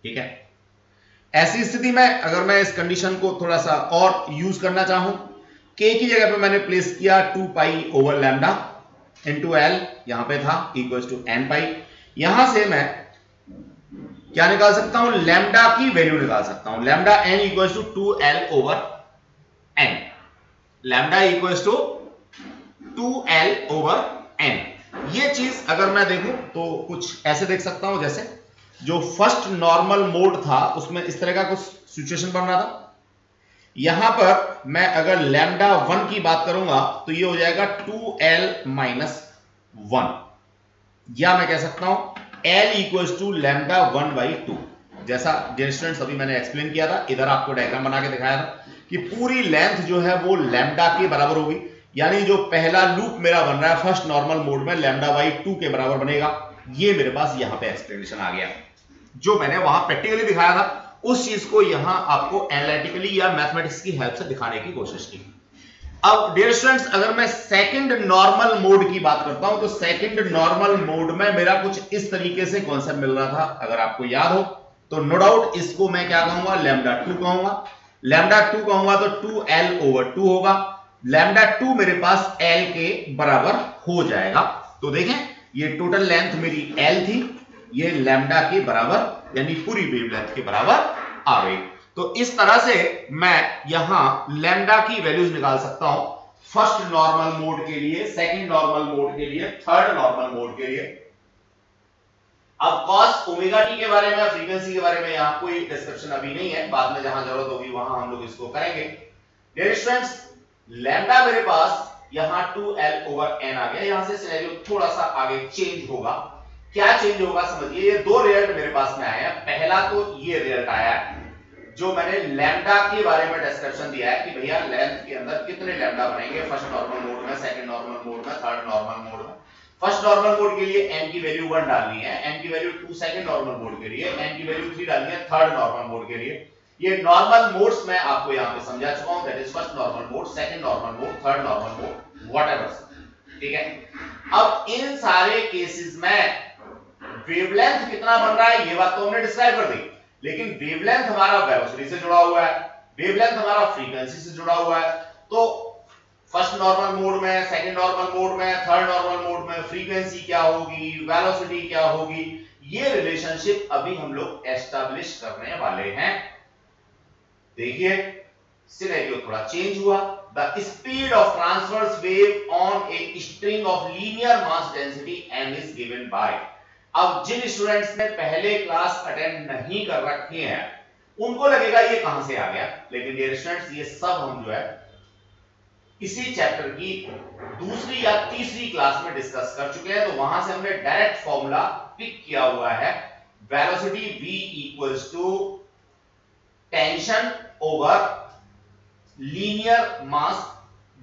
ठीक है। ऐसी स्थिति में अगर मैं इस कंडीशन को थोड़ा सा और यूज करना चाहूं, k की जगह पे मैंने प्लेस किया 2 pi over lambda into l, यहां पे था इक्वल्स टू n पाई। यहां से मैं क्या निकाल सकता हूं? लैम्डा की वैल्यू निकाल सकता हूं, lambda n equals to 2l over n, lambda equals to 2l over n। ये चीज अगर मैं देखूं तो कुछ ऐसे देख सकता हूं, जैसे जो फर्स्ट नॉर्मल मोड था उसमें इस तरह का कुछ सिचुएशन बन रहा था। यहां पर मैं अगर लैम्डा 1 की बात करूंगा तो ये हो जाएगा 2l माइनस 1, या मैं कह सकता हूं l equals to lambda 1 by 2। जैसा डियर स्टूडेंट्स अभी मैंने एक्सप्लेन किया था, इधर आपको डायग्राम बना के दिखाया था कि पूरी लेंथ जो है वो लैम्डा के बराबर होगी, यानी जो पहला लूप मेरा बन रहा है फर्स्ट नॉर्मल मोड में लैम्डा बाई 2 के बराबर बनेगा। ये मेरे पास यहां पे एक्सप्लेनेशन आ गया, जो मैंने वहां प्रैक्टिकली दिखाया था उस चीज को यहां आपको एनालिटिकली या मैथमेटिक्स की हेल्प से दिखाने की कोशिश की। अब डियर स्टूडेंट्स, अगर मैं सेकंड नॉर्मल मोड की बात करता हूं तो सेकंड नॉर्मल मोड में मेरा कुछ इस तरीके से कॉन्सेप्ट मिल रहा था, अगर आपको याद हो तो नो डाउट इसको मैं क्या कहूंगा, लैम्डा 2 कहूंगा। लैम्डा 2 कहूंगा तो 2l/2 होगा। लैम्डा 2 मेरे पास l के बराबर हो जाएगा। तो देखें, ये टोटल लेंथ मेरी l थी, ये लैम्डा के बराबर यानी पूरी वेवलेंथ के बराबर आ गई। तो इस तरह से मैं यहां लैम्डा की वैल्यूज निकाल सकता हूं, फर्स्ट नॉर्मल मोड के लिए, सेकंड नॉर्मल मोड के लिए, थर्ड नॉर्मल मोड के लिए। अब cos ओमेगा टी के बारे में, फ्रीक्वेंसी के बारे में यहां कोई डिस्कशन अभी नहीं है, बाद में जहां जरूरत होगी वहां हम लोग इसको करेंगे। डियर स्टूडेंट्स, लैम्डा मेरे पास यहां 2l/n आ गया। यहां से सिनेरियो थोड़ा सा आगे चेंज होगा। क्या चेंज होगा समझिए, ये दो रिजल्ट मेरे पास में आए हैं। पहला तो ये रिजल्ट आया है जो मैंने लैम्डा के बारे में डिस्कशन दिया है कि भैया लेंथ के अंदर कितने लैम्डा बनेंगे, फर्स्ट नॉर्मल मोड में, सेकंड नॉर्मल मोड में, थर्ड नॉर्मल मोड में। फर्स्ट नॉर्मल मोड के लिए n की वैल्यू 1 डालनी है, n की वैल्यू 2 सेकंड नॉर्मल मोड के लिए, n की वैल्यू 3 डालनी है थर्ड नॉर्मल मोड के लिए। ये नॉर्मल मोड्स मैं आपको यहां पे समझा चुका हूं, that is first normal mode, second normal mode, third normal mode, whatever. ठीक है, अब इन सारे केसेस में वेवलेंथ कितना बन रहा है ये बात तो हमने डिस्क्राइब कर दी, लेकिन वेवलेंथ हमारा वेलोसिटी से जुड़ा हुआ है, वेवलेंथ हमारा फ्रीक्वेंसी से जुड़ा हुआ है। तो फर्स्ट नॉर्मल मोड में, सेकंड नॉर्मल मोड में, थर्ड नॉर्मल मोड में फ्रीक्वेंसी क्या होगी, वेलोसिटी क्या होगी, ये रिलेशनशिप अभी हम लोग एस्टैब्लिश करने वाले हैं। देखिए, सिनेरियो थोड़ा चेंज हुआ। The speed of transverse wave on a string of linear mass density m is given by. अब जिन स्टूडेंट्स ने पहले क्लास अटेंड नहीं कर रखी हैं उनको लगेगा ये कहां से आ गया, लेकिन डियर स्टूडेंट्स ये सब हम जो है इसी चैप्टर की दूसरी या तीसरी क्लास में डिस्कस कर चुके हैं। तो वहां से हमने डायरेक्ट फॉर्मूला पिक किया हुआ है, velocity v equals to tension over linear mass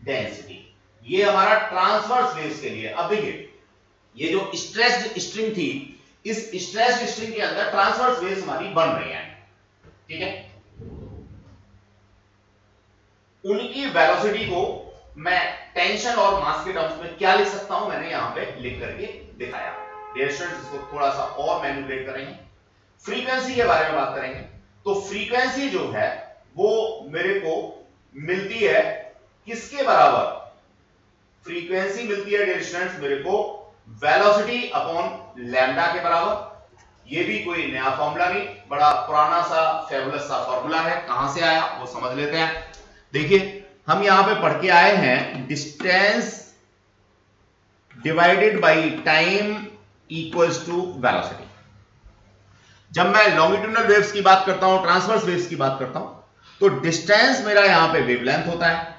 density. ये हमारा ट्रांसवर्स वेव्स के लिए। अब देखिए, ये जो स्ट्रेस्ड स्ट्रिंग थी, इस स्ट्रेस्ड स्ट्रिंग के अंदर ट्रांसवर्स वेव्स हमारी बन रही हैं, ठीक है। उनकी वेलोसिटी को मैं टेंशन और मास के टर्म्स में क्या लिख सकता हूं, मैंने यहां पे लिख करके दिखाया। डियर स्टूडेंट्स, इसको थोड़ा सा और मैनिपुलेट करेंगे, फ्रीक्वेंसी के बारे में बात करेंगे। तो फ्रीक्वेंसी जो है वो मेरे को मिलती है किसके बराबर, फ्रीक्वेंसी मिलती है डियर स्टूडेंट्स मेरे को वेलोसिटी अपॉन लैम्डा के बराबर। ये भी कोई नया फॉर्मूला नहीं, बड़ा पुराना सा फेबुलस सा फॉर्मूला है। कहां से आया वो समझ लेते हैं। देखिए, हम यहां पे पढ़ के आए हैं distance divided by time equals to velocity. जब मैं लॉन्गिट्यूडनल वेव्स की बात करता हूं, ट्रांसवर्स वेव्स की बात करता हूं, तो डिस्टेंस मेरा यहां पे वेवलेंथ होता है,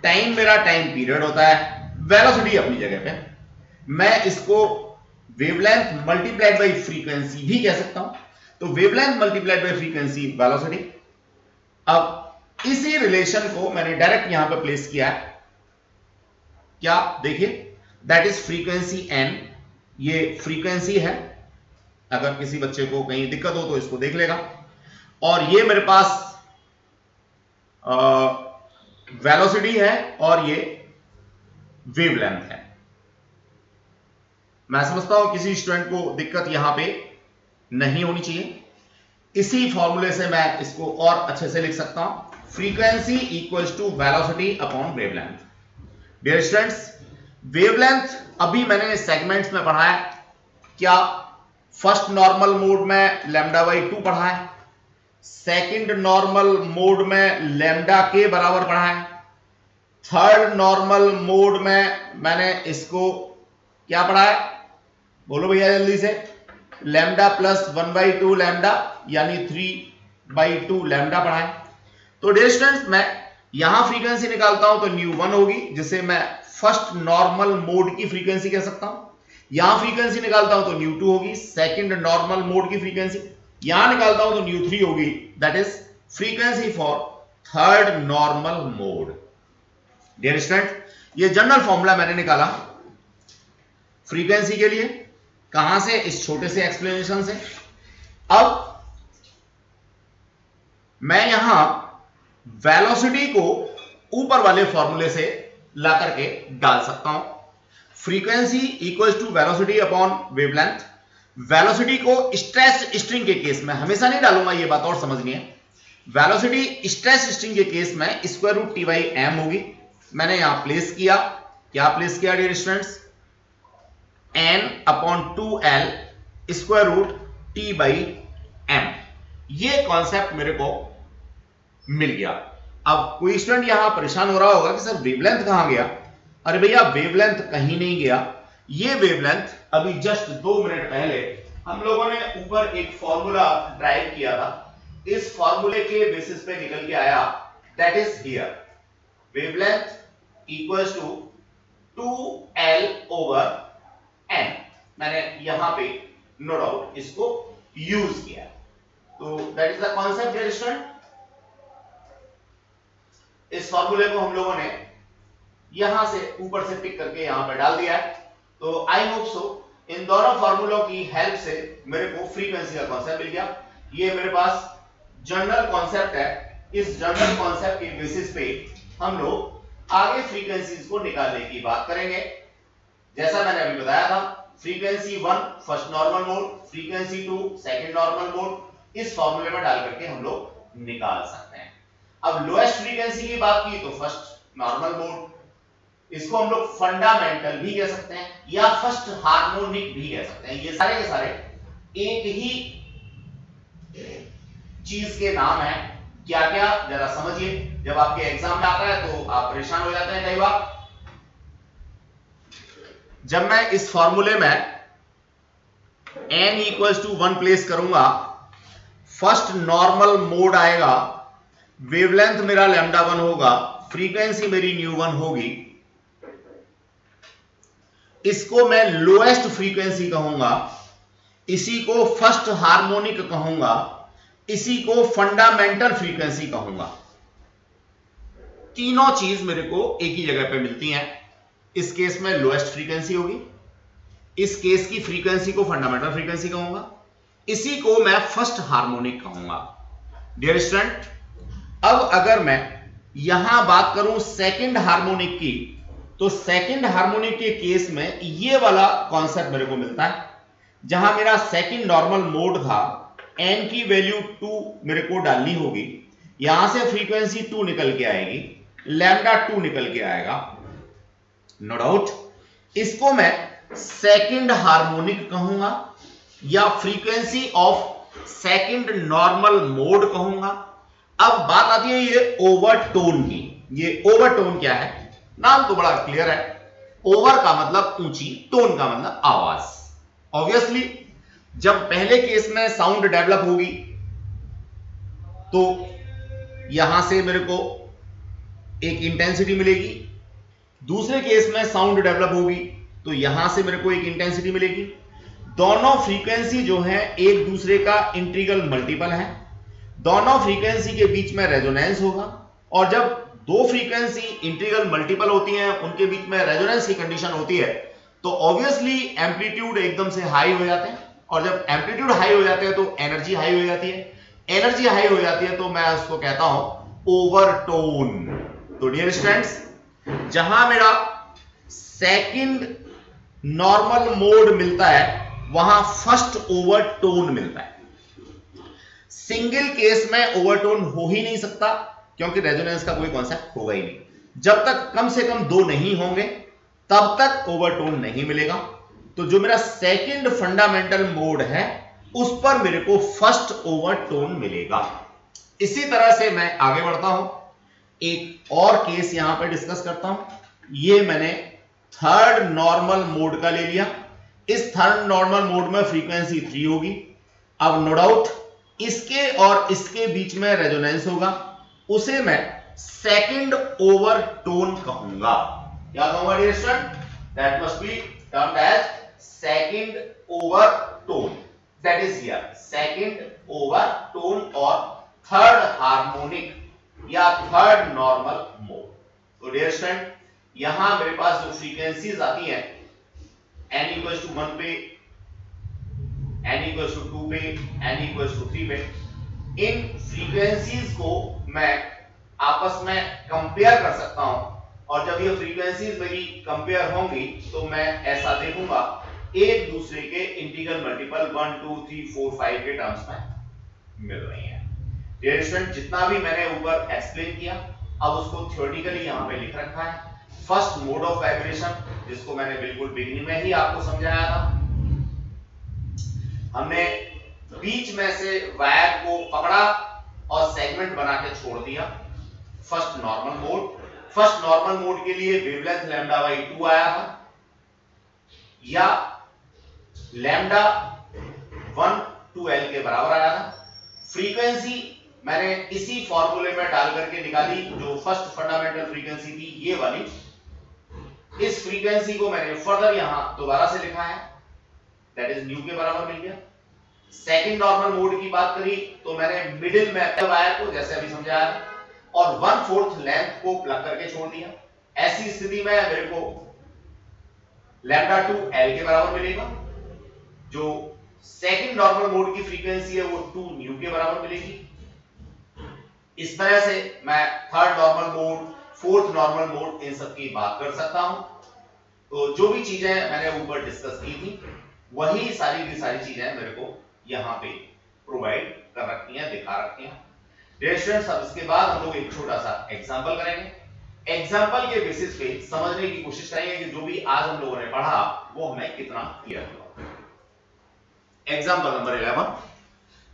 टाइम मेरा टाइम पीरियड होता है, वेलोसिटी अपनी जगह पे। मैं इसको वेवलेंथ मल्टीप्लाइड बाय फ्रीक्वेंसी भी कह सकता हूं। तो wavelength multiplied by frequency velocity. अब इसी रिलेशन को मैंने डायरेक्ट यहां पे प्लेस किया है। क्या, देखिए, दैट इज फ्रीक्वेंसी n। ये फ्रीक्वेंसी है, अगर किसी बच्चे को कहीं दिक्कत हो तो इसको देख लेगा। और ये मेरे पास वेलोसिटी है और ये वेवलेंथ है। मैं समझता हूं किसी स्टूडेंट को दिक्कत यहां पे नहीं होनी चाहिए। इसी फॉर्मूले से मैं इसको और अच्छे से लिख सकता हूं, frequency equals to velocity upon wavelength. Dear students, wavelength अभी मैंने सेगमेंट्स में पढ़ा है। क्या फर्स्ट नॉर्मल मोड में λ/2 पढ़ा है, सेकंड नॉर्मल मोड में लैम्डा के बराबर पढ़ा है, थर्ड नॉर्मल मोड में मैंने इसको क्या पढ़ा है, बोलो भैया जल्दी से, लैम्डा प्लस 1/2 लैम्डा यानी 3/2 लैम्डा पढ़ा है। तो डियर स्टूडेंट्स, मैं यहां फ्रीक्वेंसी निकालता हूं तो ν1 होगी, जिसे मैं फर्स्ट नॉर्मल मोड की फ्रीक्वेंसी कह सकता हूं। यहां फ्रीक्वेंसी निकालता हूं तो ν2 होगी, सेकंड नॉर्मल मोड की फ्रीक्वेंसी। यहां निकालता हूं तो ν3 होगी, that is frequency for third normal mode. Dear student, ये जनरल फॉर्मूला मैंने निकाला फ्रीक्वेंसी के लिए। कहां से, इस छोटे से एक्सप्लेनेशन से। अब मैं यहां वेलोसिटी को ऊपर वाले फॉर्मूले से ला करके डाल सकता हूं। Frequency equals to velocity upon wavelength. Velocity को स्ट्रेच स्ट्रिंग के केस में हमेशा नहीं डालूंगा, ये बात और समझनी है। वेलोसिटी स्ट्रेच स्ट्रिंग के केस में square root T by M होगी। मैंने यहां प्लेस किया, क्या प्लेस किया dear students, N upon 2l square root T by M. ये कॉन्सेप्ट मेरे को मिल गया। अब कोई स्टूडेंट यहां परेशान हो रहा होगा कि सर वेवलेंथ कहां गया। अरे भैया वेवलेंथ कहीं नहीं गया, ये वेवलेंथ अभी जस्ट 2 मिनट पहले हम लोगों ने ऊपर एक फॉर्मूला ड्राइव किया था, इस फॉर्मूले के बेसिस पे निकल के आया, that is here wavelength equals to 2l over n। मैंने यहां पे नो डाउट इसको यूज किया, तो that is the concept dear student. इस फॉर्मूले को हम लोगों ने यहां से ऊपर से पिक करके यहां पे डाल दिया है। तो आई होप सो इन दोनों फॉर्मूलों की हेल्प से मेरे को फ्रीक्वेंसी का कॉन्सेप्ट मिल गया। ये मेरे पास जनरल कॉन्सेप्ट है, इस जनरल कॉन्सेप्ट के बेसिस पे हम लोग आगे फ्रीक्वेंसीज को निकालने की बात करेंगे। जैसा मैंने अभी बताया था, frequency 1 first normal mode, frequency 2 second normal mode, इस फॉर्मूले में डाल करके हम लोग निकाल सकते हैं। अब लोएस्ट फ्रीक्वेंसी की बात की तो फर्स्ट नॉर्मल मोड, इसको हम लोग फंडामेंटल भी कह सकते हैं या फर्स्ट हार्मोनिक भी कह सकते हैं। ये सारे के सारे एक ही चीज के नाम है। क्या क्या जरा समझिए, जब आपके एग्जाम में आता है तो आप परेशान हो जाते हैं कई बार। जब मैं इस फॉर्मूले में n इक्वल्स टू 1 प्लेस करूंगा, फर्स्ट नॉर्मल मोड आएगा, वेवलेंथ मेरा λ1 होगा, फ्रीक्वेंसी मेरी ν1 होगी, इसको मैं लोएस्ट फ्रीक्वेंसी कहूंगा, इसी को फर्स्ट हार्मोनिक कहूंगा, इसी को फंडामेंटल फ्रीक्वेंसी कहूंगा। तीनों चीज मेरे को एक ही जगह पे मिलती हैं। इस केस में लोएस्ट फ्रीक्वेंसी होगी, इस केस की फ्रीक्वेंसी को फंडामेंटल फ्रीक्वेंसी कहूंगा, इसी को मैं फर्स्ट हार्मोनिक कहूंगा। डियर स्टूडेंट, अब अगर मैं यहां बात करूं सेकंड हार्मोनिक की, तो सेकंड हार्मोनिक के केस में ये वाला कॉन्सेप्ट मेरे को मिलता है, जहां मेरा सेकंड नॉर्मल मोड था, n की वैल्यू 2 मेरे को डालनी होगी, यहां से फ्रीक्वेंसी 2 निकल के आएगी, λ2 निकल के आएगा, नो डाउट। इसको मैं सेकंड हार्मोनिक कहूंगा या frequency of second normal mode कहूंगा। अब बात आती है ये ओवरटोन की। ये ओवरटोन क्या है, नाम तो बड़ा क्लियर है, ओवर का मतलब ऊंची, टोन का मतलब आवाज। ऑब्वियसली जब पहले केस में साउंड डेवलप होगी तो यहां से मेरे को एक इंटेंसिटी मिलेगी, दूसरे केस में साउंड डेवलप होगी तो यहां से मेरे को एक इंटेंसिटी मिलेगी। दोनों फ्रीक्वेंसी जो है एक दूसरे का इंटीग्रल मल्टीपल है, दोनों फ्रीक्वेंसी के बीच में रेजोनेंस होगा, और जब दो फ्रीक्वेंसी इंटीग्रल मल्टीपल होती हैं, उनके बीच में रेजोनेंस की कंडीशन होती है, तो ऑब्वियसली एम्पलीट्यूड एकदम से हाई हो जाते हैं, और जब एम्पलीट्यूड हाई हो जाते हैं तो एनर्जी हाई हो जाती है, एनर्जी हाई हो जाती है तो मैं उसको कहता हूं ओवरटोन। तो डियर स्टूडेंट्स, जहां मेरा सेकंड नॉर्मल मोड मिलता है वहां फर्स्ट ओवरटोन मिलता है। सिंगल केस में ओवरटोन हो ही नहीं सकता, क्योंकि रेजोनेंस का कोई कॉन्सेप्ट होगा ही नहीं। जब तक कम से कम दो नहीं होंगे तब तक ओवरटोन नहीं मिलेगा। तो जो मेरा सेकंड फंडामेंटल मोड है उस पर मेरे को फर्स्ट ओवरटोन मिलेगा। इसी तरह से मैं आगे बढ़ता हूं, एक और केस यहां पर डिस्कस करता हूं। ये मैंने थर्ड नॉर्मल मोड का ले लिया। इस थर्ड नॉर्मल मोड में फ्रीक्वेंसी 3 होगी। अब नो डाउट इसके और इसके बीच में रेजोनेंस होगा, उसे मैं सेकंड ओवरटोन कहूंगा। क्या कहूंगा dear student? That must be termed as second overtone, that is here second overtone और थर्ड हार्मोनिक या थर्ड नॉर्मल मोड। तो डियर स्टूडेंट, यहां मेरे पास जो फ्रीक्वेंसीज आती हैं n equals to 1 पे, n equals to 2 पे, n equals to 3 पे, इन फ्रीक्वेंसीज को मैं आपस में कंपेयर कर सकता हूं, और जब ये फ्रीक्वेंसीज मेरी कंपेयर होंगी तो मैं ऐसा देखूंगा एक दूसरे के इंटीग्रल मल्टीपल 1 2 3 4 5 के टर्म्स में मिल रही है। डियर स्टूडेंट, जितना भी मैंने ऊपर एक्सप्लेन किया अब उसको थ्योरेटिकली यहां पे लिख रखा है। फर्स्ट मोड ऑफ वाइब्रेशन, जिसको मैंने बिल्कुल बिगिनिंग में ही आपको समझाया था, हमने बीच में से वायर को पकड़ा और सेगमेंट बना के छोड़ दिया। First normal mode, first normal mode के लिए वेवलेंथ लैम्डा बाई 2 आया था, या लैम्डा 1 to L के बराबर आया था। फ्रीक्वेंसी मैंने इसी फॉर्मूले में डाल करके निकाली, जो फर्स्ट फंडामेंटल फ्रीक्वेंसी थी ये वाली। इस फ्रीक्वेंसी को मैंने फर्दर यहां दोबारा से लिखा है, दैट इज न्यू के बराबर मिल गया। सेकंड नॉर्मल मोड की बात करी तो मैंने मिडिल में वायर को जैसे अभी समझाया और 1/4 लेंथ को प्लग करके छोड़ दिया। ऐसी स्थिति में मेरे को लैम्डा 2 L के बराबर मिलेगा, जो सेकंड नॉर्मल मोड की फ्रीक्वेंसी है वो 2 न्यू के बराबर मिलेगी। इस तरह से मैं third normal mode, fourth normal mode, इन सब की बात कर सकता हूं। तो जो भी चीजें मैंने ऊपर डिस्कस की थी वही सारी की सारी चीजें मेरे को यहां पे प्रोवाइड कर रखी हैं, दिखा रखी हैं। डियर स्टूडेंट्स, अब इसके बाद हम लोग एक छोटा सा एग्जांपल करेंगे। एग्जांपल के बेसिस पे समझने की कोशिश करेंगे कि जो भी आज हम लोगों ने पढ़ा वो हमें कितना क्लियर हुआ। Example number 11,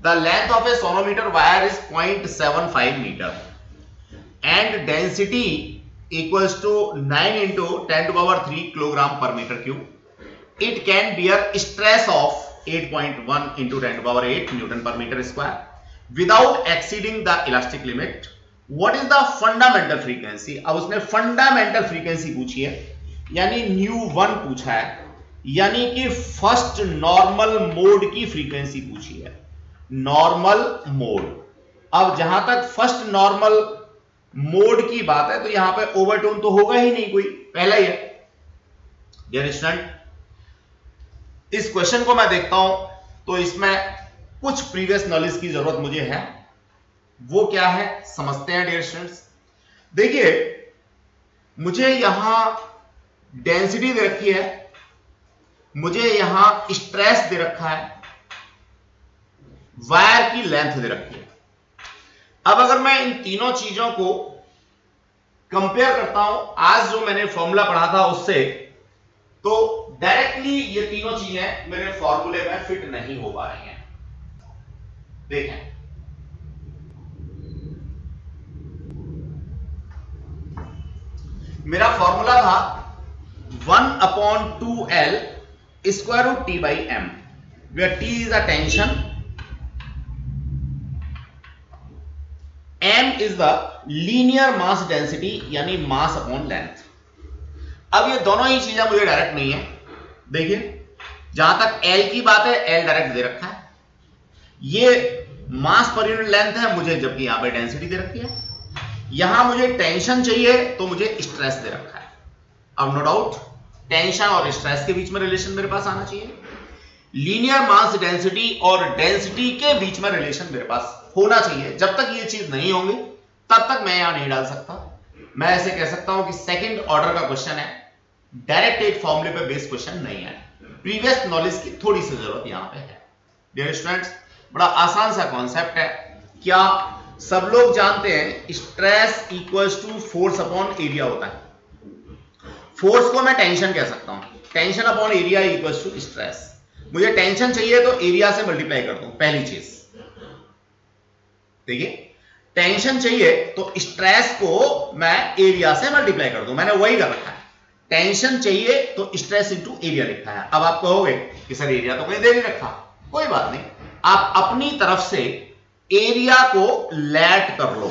the length of a sonometer wire is 0.75 metre and density equals to 9 into 10 to power 3 kilogram per meter cube. It can bear stress of 8.1 into 10 to power 8 Newton per meter square without exceeding the elastic limit. What is the fundamental frequency? अब उसने fundamental frequency पूछी है, यानी nu1 पूछा है, यानी कि first normal mode की फ्रीक्वेंसी पूछी है, नॉर्मल मोड। अब जहां तक फर्स्ट नॉर्मल मोड की बात है तो यहां पे ओवरटोन तो होगा ही नहीं, कोई पहला ही है। डियर स्टूडेंट, इस क्वेश्चन को मैं देखता हूं तो इसमें कुछ प्रीवियस नॉलेज की जरूरत मुझे है, वो क्या है समझते हैं। डियर स्टूडेंट्स, देखिए मुझे यहां डेंसिटी दे रखी है, मुझे यहां स्ट्रेस दे रखा है, वायर की लेंथ दे रखी है। अब अगर मैं इन तीनों चीजों को कंपेयर करता हूं आज जो मैंने फॉर्मूला पढ़ा था उससे, तो डायरेक्टली ये तीनों चीजें मेरे फॉर्मूले में फिट नहीं हो पा रही हैं। देखें, मेरा फॉर्मूला था 1/2L square root T by M, where T is a tension, M is the linear mass density यानी mass upon length। अब ये दोनों ही चीजें मुझे डायरेक्ट नहीं है। देखिए जहां तक L की बात है L डायरेक्ट दे रखा है, ये मास पर यूनिट लेंथ है मुझे, जबकि यहां पे डेंसिटी दे रखी है। यहां मुझे टेंशन चाहिए तो मुझे स्ट्रेस दे रखा है। अब नो डाउट टेंशन और स्ट्रेस के बीच में रिलेशन मेरे पास आना चाहिए, लीनियर मास डेंसिटी और डेंसिटी के बीच में रिलेशन मेरे पास होना चाहिए। जब तक ये चीज नहीं होंगी तब तक मैं यहां नहीं डाल सकता। मैं ऐसे कह सकता हूं कि सेकंड ऑर्डर का क्वेश्चन है, डायरेक्ट एक फॉर्मूले पे बेस्ड क्वेश्चन नहीं है, प्रीवियस नॉलेज की थोड़ी सी जरूरत यहां पे है। डियर स्टूडेंट्स, बड़ा आसान सा कॉन्सेप्ट है। क्या सब लोग जानते हैं stress equals to force upon area होता है। फोर्स को मैं टेंशन कह सकता हूं, tension upon area equals to stress. मुझे टेंशन चाहिए तो एरिया से मल्टीप्लाई कर दूं, पहली चीज। देखिए टेंशन चाहिए तो स्ट्रेस को मैं एरिया से मल्टीप्लाई कर दूं, मैंने वही कर रखा है। टेंशन चाहिए तो स्ट्रेस इनटू एरिया लिखा है। अब आप कहोगे कि सर एरिया तो कहीं दे नहीं रखा, कोई बात नहीं, आप अपनी तरफ से एरिया को लैट कर लो।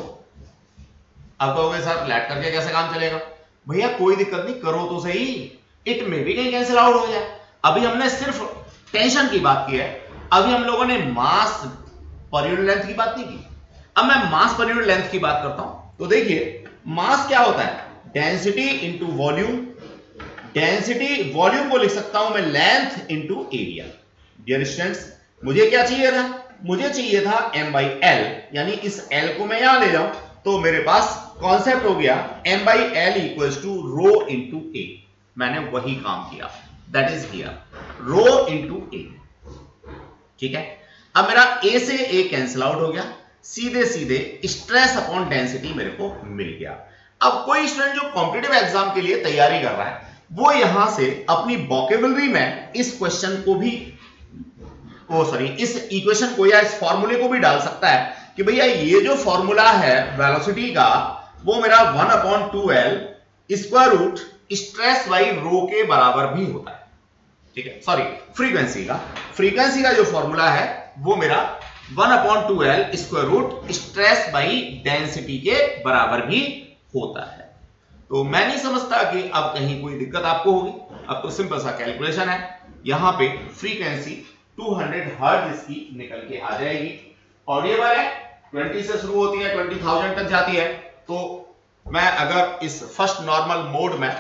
अब कहोगे सर लैट करके कैसे काम चलेगा? भैया कोई दिक्कत नहीं, करो तो सही, इट में भी कहीं कैंसिल आउट हो जाए। अभी हमने सिर्फ टेंशन की बात की है, अभी हम लोगों ने मास पर यूनिट लेंथ की बात नहीं की। अब मैं मास पर यूनिट लेंथ की बात करता हूं तो देखिए मास क्या होता है, density into volume. Density volume को लिख सकता हूं मैं length into area. Dear students, मुझे क्या चाहिए था? मुझे चाहिए था m/l, यानी इस l को मैं यहां ले जाऊं तो मेरे पास कॉन्सेप्ट हो गया m by l equals to rho into a। मैंने वही काम किया, that is here rho into a। ठीक है, अब मेरा a से a कैंसिल आउट हो गया, सीधे सीधे स्ट्रेस अपॉन डेंसिटी मेरे को मिल गया। अब कोई स्टूडेंट जो कॉम्पिटिटिव एग्जाम के लिए तैयारी कर रहा है वो यहां से अपनी वोकेबुलरी में इस क्वेश्चन को भी इस इक्वेशन को या इस फॉर्मूले को भी डाल सकता है कि भैया ये जो फॉर्मूला है वेलोसिटी का वो मेरा 1/2l square root stress by rho के बराबर भी होता है। ठीक है, सॉरी फ्रीक्वेंसी का जो फॉर्मूला है वो मेरा 1/2l square root stress by density के बराबर भी होता है। तो मैं नहीं समझता कि अब कहीं कोई दिक्कत आपको होगी। अब तो सिंपल सा कैलकुलेशन है, यहां पे फ्रीक्वेंसी 200 हर्ट्ज इसकी निकल के आ जाएगी। ऑडिएबल है, 20 से शुरू होती है 20,000 तक जाती है। तो मैं अगर इस फर्स्ट नॉर्मल मोड में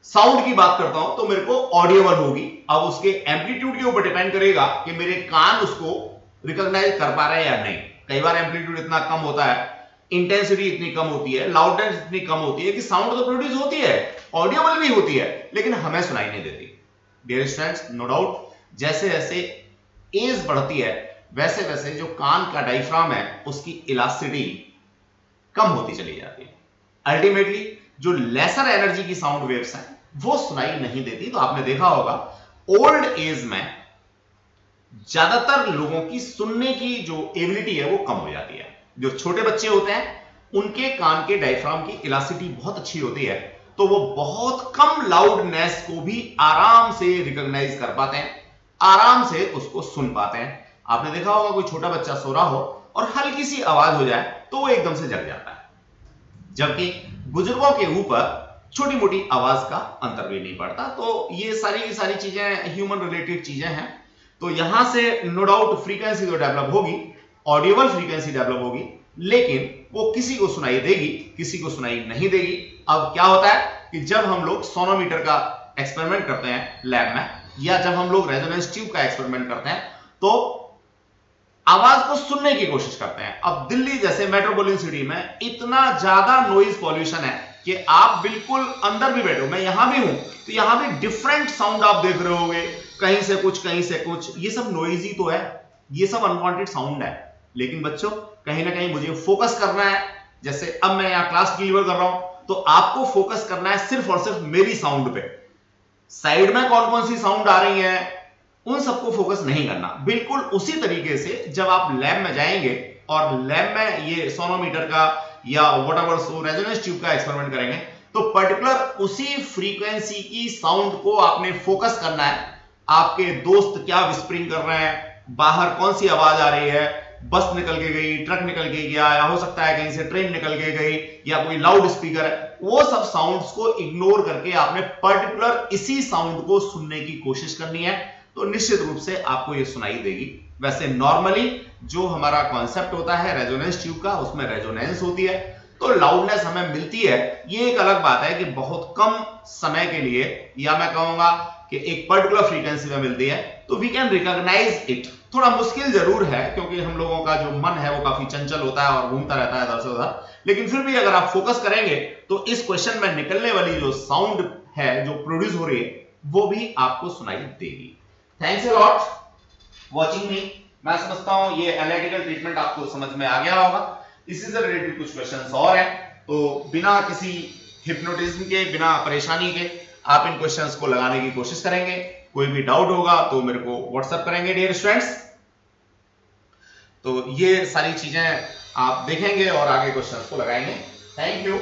साउंड की बात करता हूं तो मेरे को ऑडिएबल होगी। अब उसके एम्पलीट्यूड के ऊपर डिपेंड करेगा कि मेरे कान उसको रिकॉग्नाइज कर पा रहे हैं या नहीं। कई बार एम्पलीट्यूड इतना कम होता है, इंटेंसिटी इतनी कम होती है, लाउडनेस इतनी कम होती है कि साउंड तो प्रोड्यूस होती है, ऑडिएबल भी होती है, लेकिन हमें सुनाई नहीं देती। डियर स्टूडेंट्स, नो डाउट जैसे जैसे एज बढ़ती है वैसे वैसे जो कान का डायफ्राम है उसकी इलास्टिसिटी कम होती चली जाती है। अल्टीमेटली जो लेसर एनर्जी की साउंड वेव्स हैं वो सुनाई नहीं देती। तो आपने देखा होगा ओल्ड एज में ज्यादातर लोगों की सुनने की जो एबिलिटी है वो कम हो जाती है। जो छोटे बच्चे होते हैं उनके कान के डायफ्राम की इलास्टिसिटी बहुत अच्छी होती है, तो वो बहुत कम लाउडनेस को भी आराम से रिकॉग्नाइज कर पाते हैं, आराम से उसको सुन पाते हैं। आपने देखा होगा कोई छोटा बच्चा सो रहा हो और हल्की सी आवाज हो जाए तो वो एकदम से जग जाता है, जबकि बुजुर्गों के ऊपर छोटी मोटी आवाज का अंतर भी नहीं पड़ता। तो ये सारी की सारी चीजें ह्यूमन रिलेटेड चीजें हैं। तो यहां से नो डाउट फ्रीक्वेंसी तो डेवलप होगी, ऑडिबल फ्रीक्वेंसी डेवलप होगी, लेकिन वो किसी को सुनाई देगी, किसी को सुनाई नहीं देगी। अब क्या होता है कि जब हम लोग सोनोमीटर का एक्सपेरिमेंट करते हैं लैब में, या जब हम लोग रेजोनेंस ट्यूब का एक्सपेरिमेंट करते हैं तो आवाज को सुनने की कोशिश करते हैं। अब दिल्ली जैसे मेट्रोपॉलिटन सिटी में इतना ज्यादा नॉइज पॉल्यूशन है कि आप बिल्कुल अंदर भी बैठो, मैं यहां भी हूं तो यहां भी डिफरेंट साउंड आप देख रहे होंगे, कहीं से कुछ कहीं से कुछ। ये सब नॉइजी तो है, ये सब अनवांटेड साउंड है, लेकिन बच्चों कहीं ना कहीं मुझे फोकस करना है। जैसे अब मैं यहां क्लास डिलीवर कर रहा हूं तो आपको फोकस करना है सिर्फ और सिर्फ मेरी साउंड पे। साइड में कौन कौन सी साउंड आ रही है उन सबको फोकस नहीं करना। बिल्कुल उसी तरीके से जब आप लैब में जाएंगे और लैब में ये सोनोमीटर का या व्हाटएवर सो रेजोनेंस ट्यूब का एक्सपेरिमेंट करेंगे तो पर्टिकुलर उसी फ्रीक्वेंसी की साउंड को आपने फोकस करना है। आपके दोस्त क्या विस्परिंग कर रहे हैं, बाहर कौन सी आवाज आ रही है, बस निकल के गई, ट्रक निकल के गया, या हो सकता है कहीं से ट्रेन निकल के गई, या कोई लाउड स्पीकर है, वो सब साउंड्स को इग्नोर करके आपने पर्टिकुलर इसी साउंड को सुनने की कोशिश करनी है। तो निश्चित रूप से आपको ये सुनाई देगी। वैसे नॉर्मली जो हमारा कॉन्सेप्ट होता है रेजोनेंस ट्यूब का, उसमें रेजोनेंस होती है तो लाउडनेस हमें मिलती है। ये एक अलग बात है कि बहुत कम समय के लिए, या मैं कहूंगा कि एक पर्टिकुलर फ्रीक्वेंसी में मिलती है, तो वी कैन रिकॉग्नाइज इट। थोड़ा मुश्किल जरूर है क्योंकि हम लोगों का जो मन है वो काफी चंचल होता है और घूमता रहता है इधर से उधर, लेकिन फिर भी अगर आप फोकस करेंगे तो इस क्वेश्चन में निकलने वाली जो साउंड है जो प्रोड्यूस हो रही है वो भी आपको सुनाई देगी। थैंक्स अ लॉट वॉचिंग मी। मैं समझता हूं ये एनालिटिकल ट्रीटमेंट आपको समझ में आ गया होगा। इसी से रिलेटेड कुछ क्वेश्चंस और हैं, तो बिना किसी हिप्नोटिज्म के, बिना परेशानी के आप इन क्वेश्चंस को लगाने की कोशिश करेंगे। कोई भी डाउट होगा तो मेरे को व्हाट्सएप करेंगे डियर स्टूडेंट्स। तो ये सारी चीजें आप देखेंगे और आगे क्वेश्चंस को लगाएंगे। Thank you.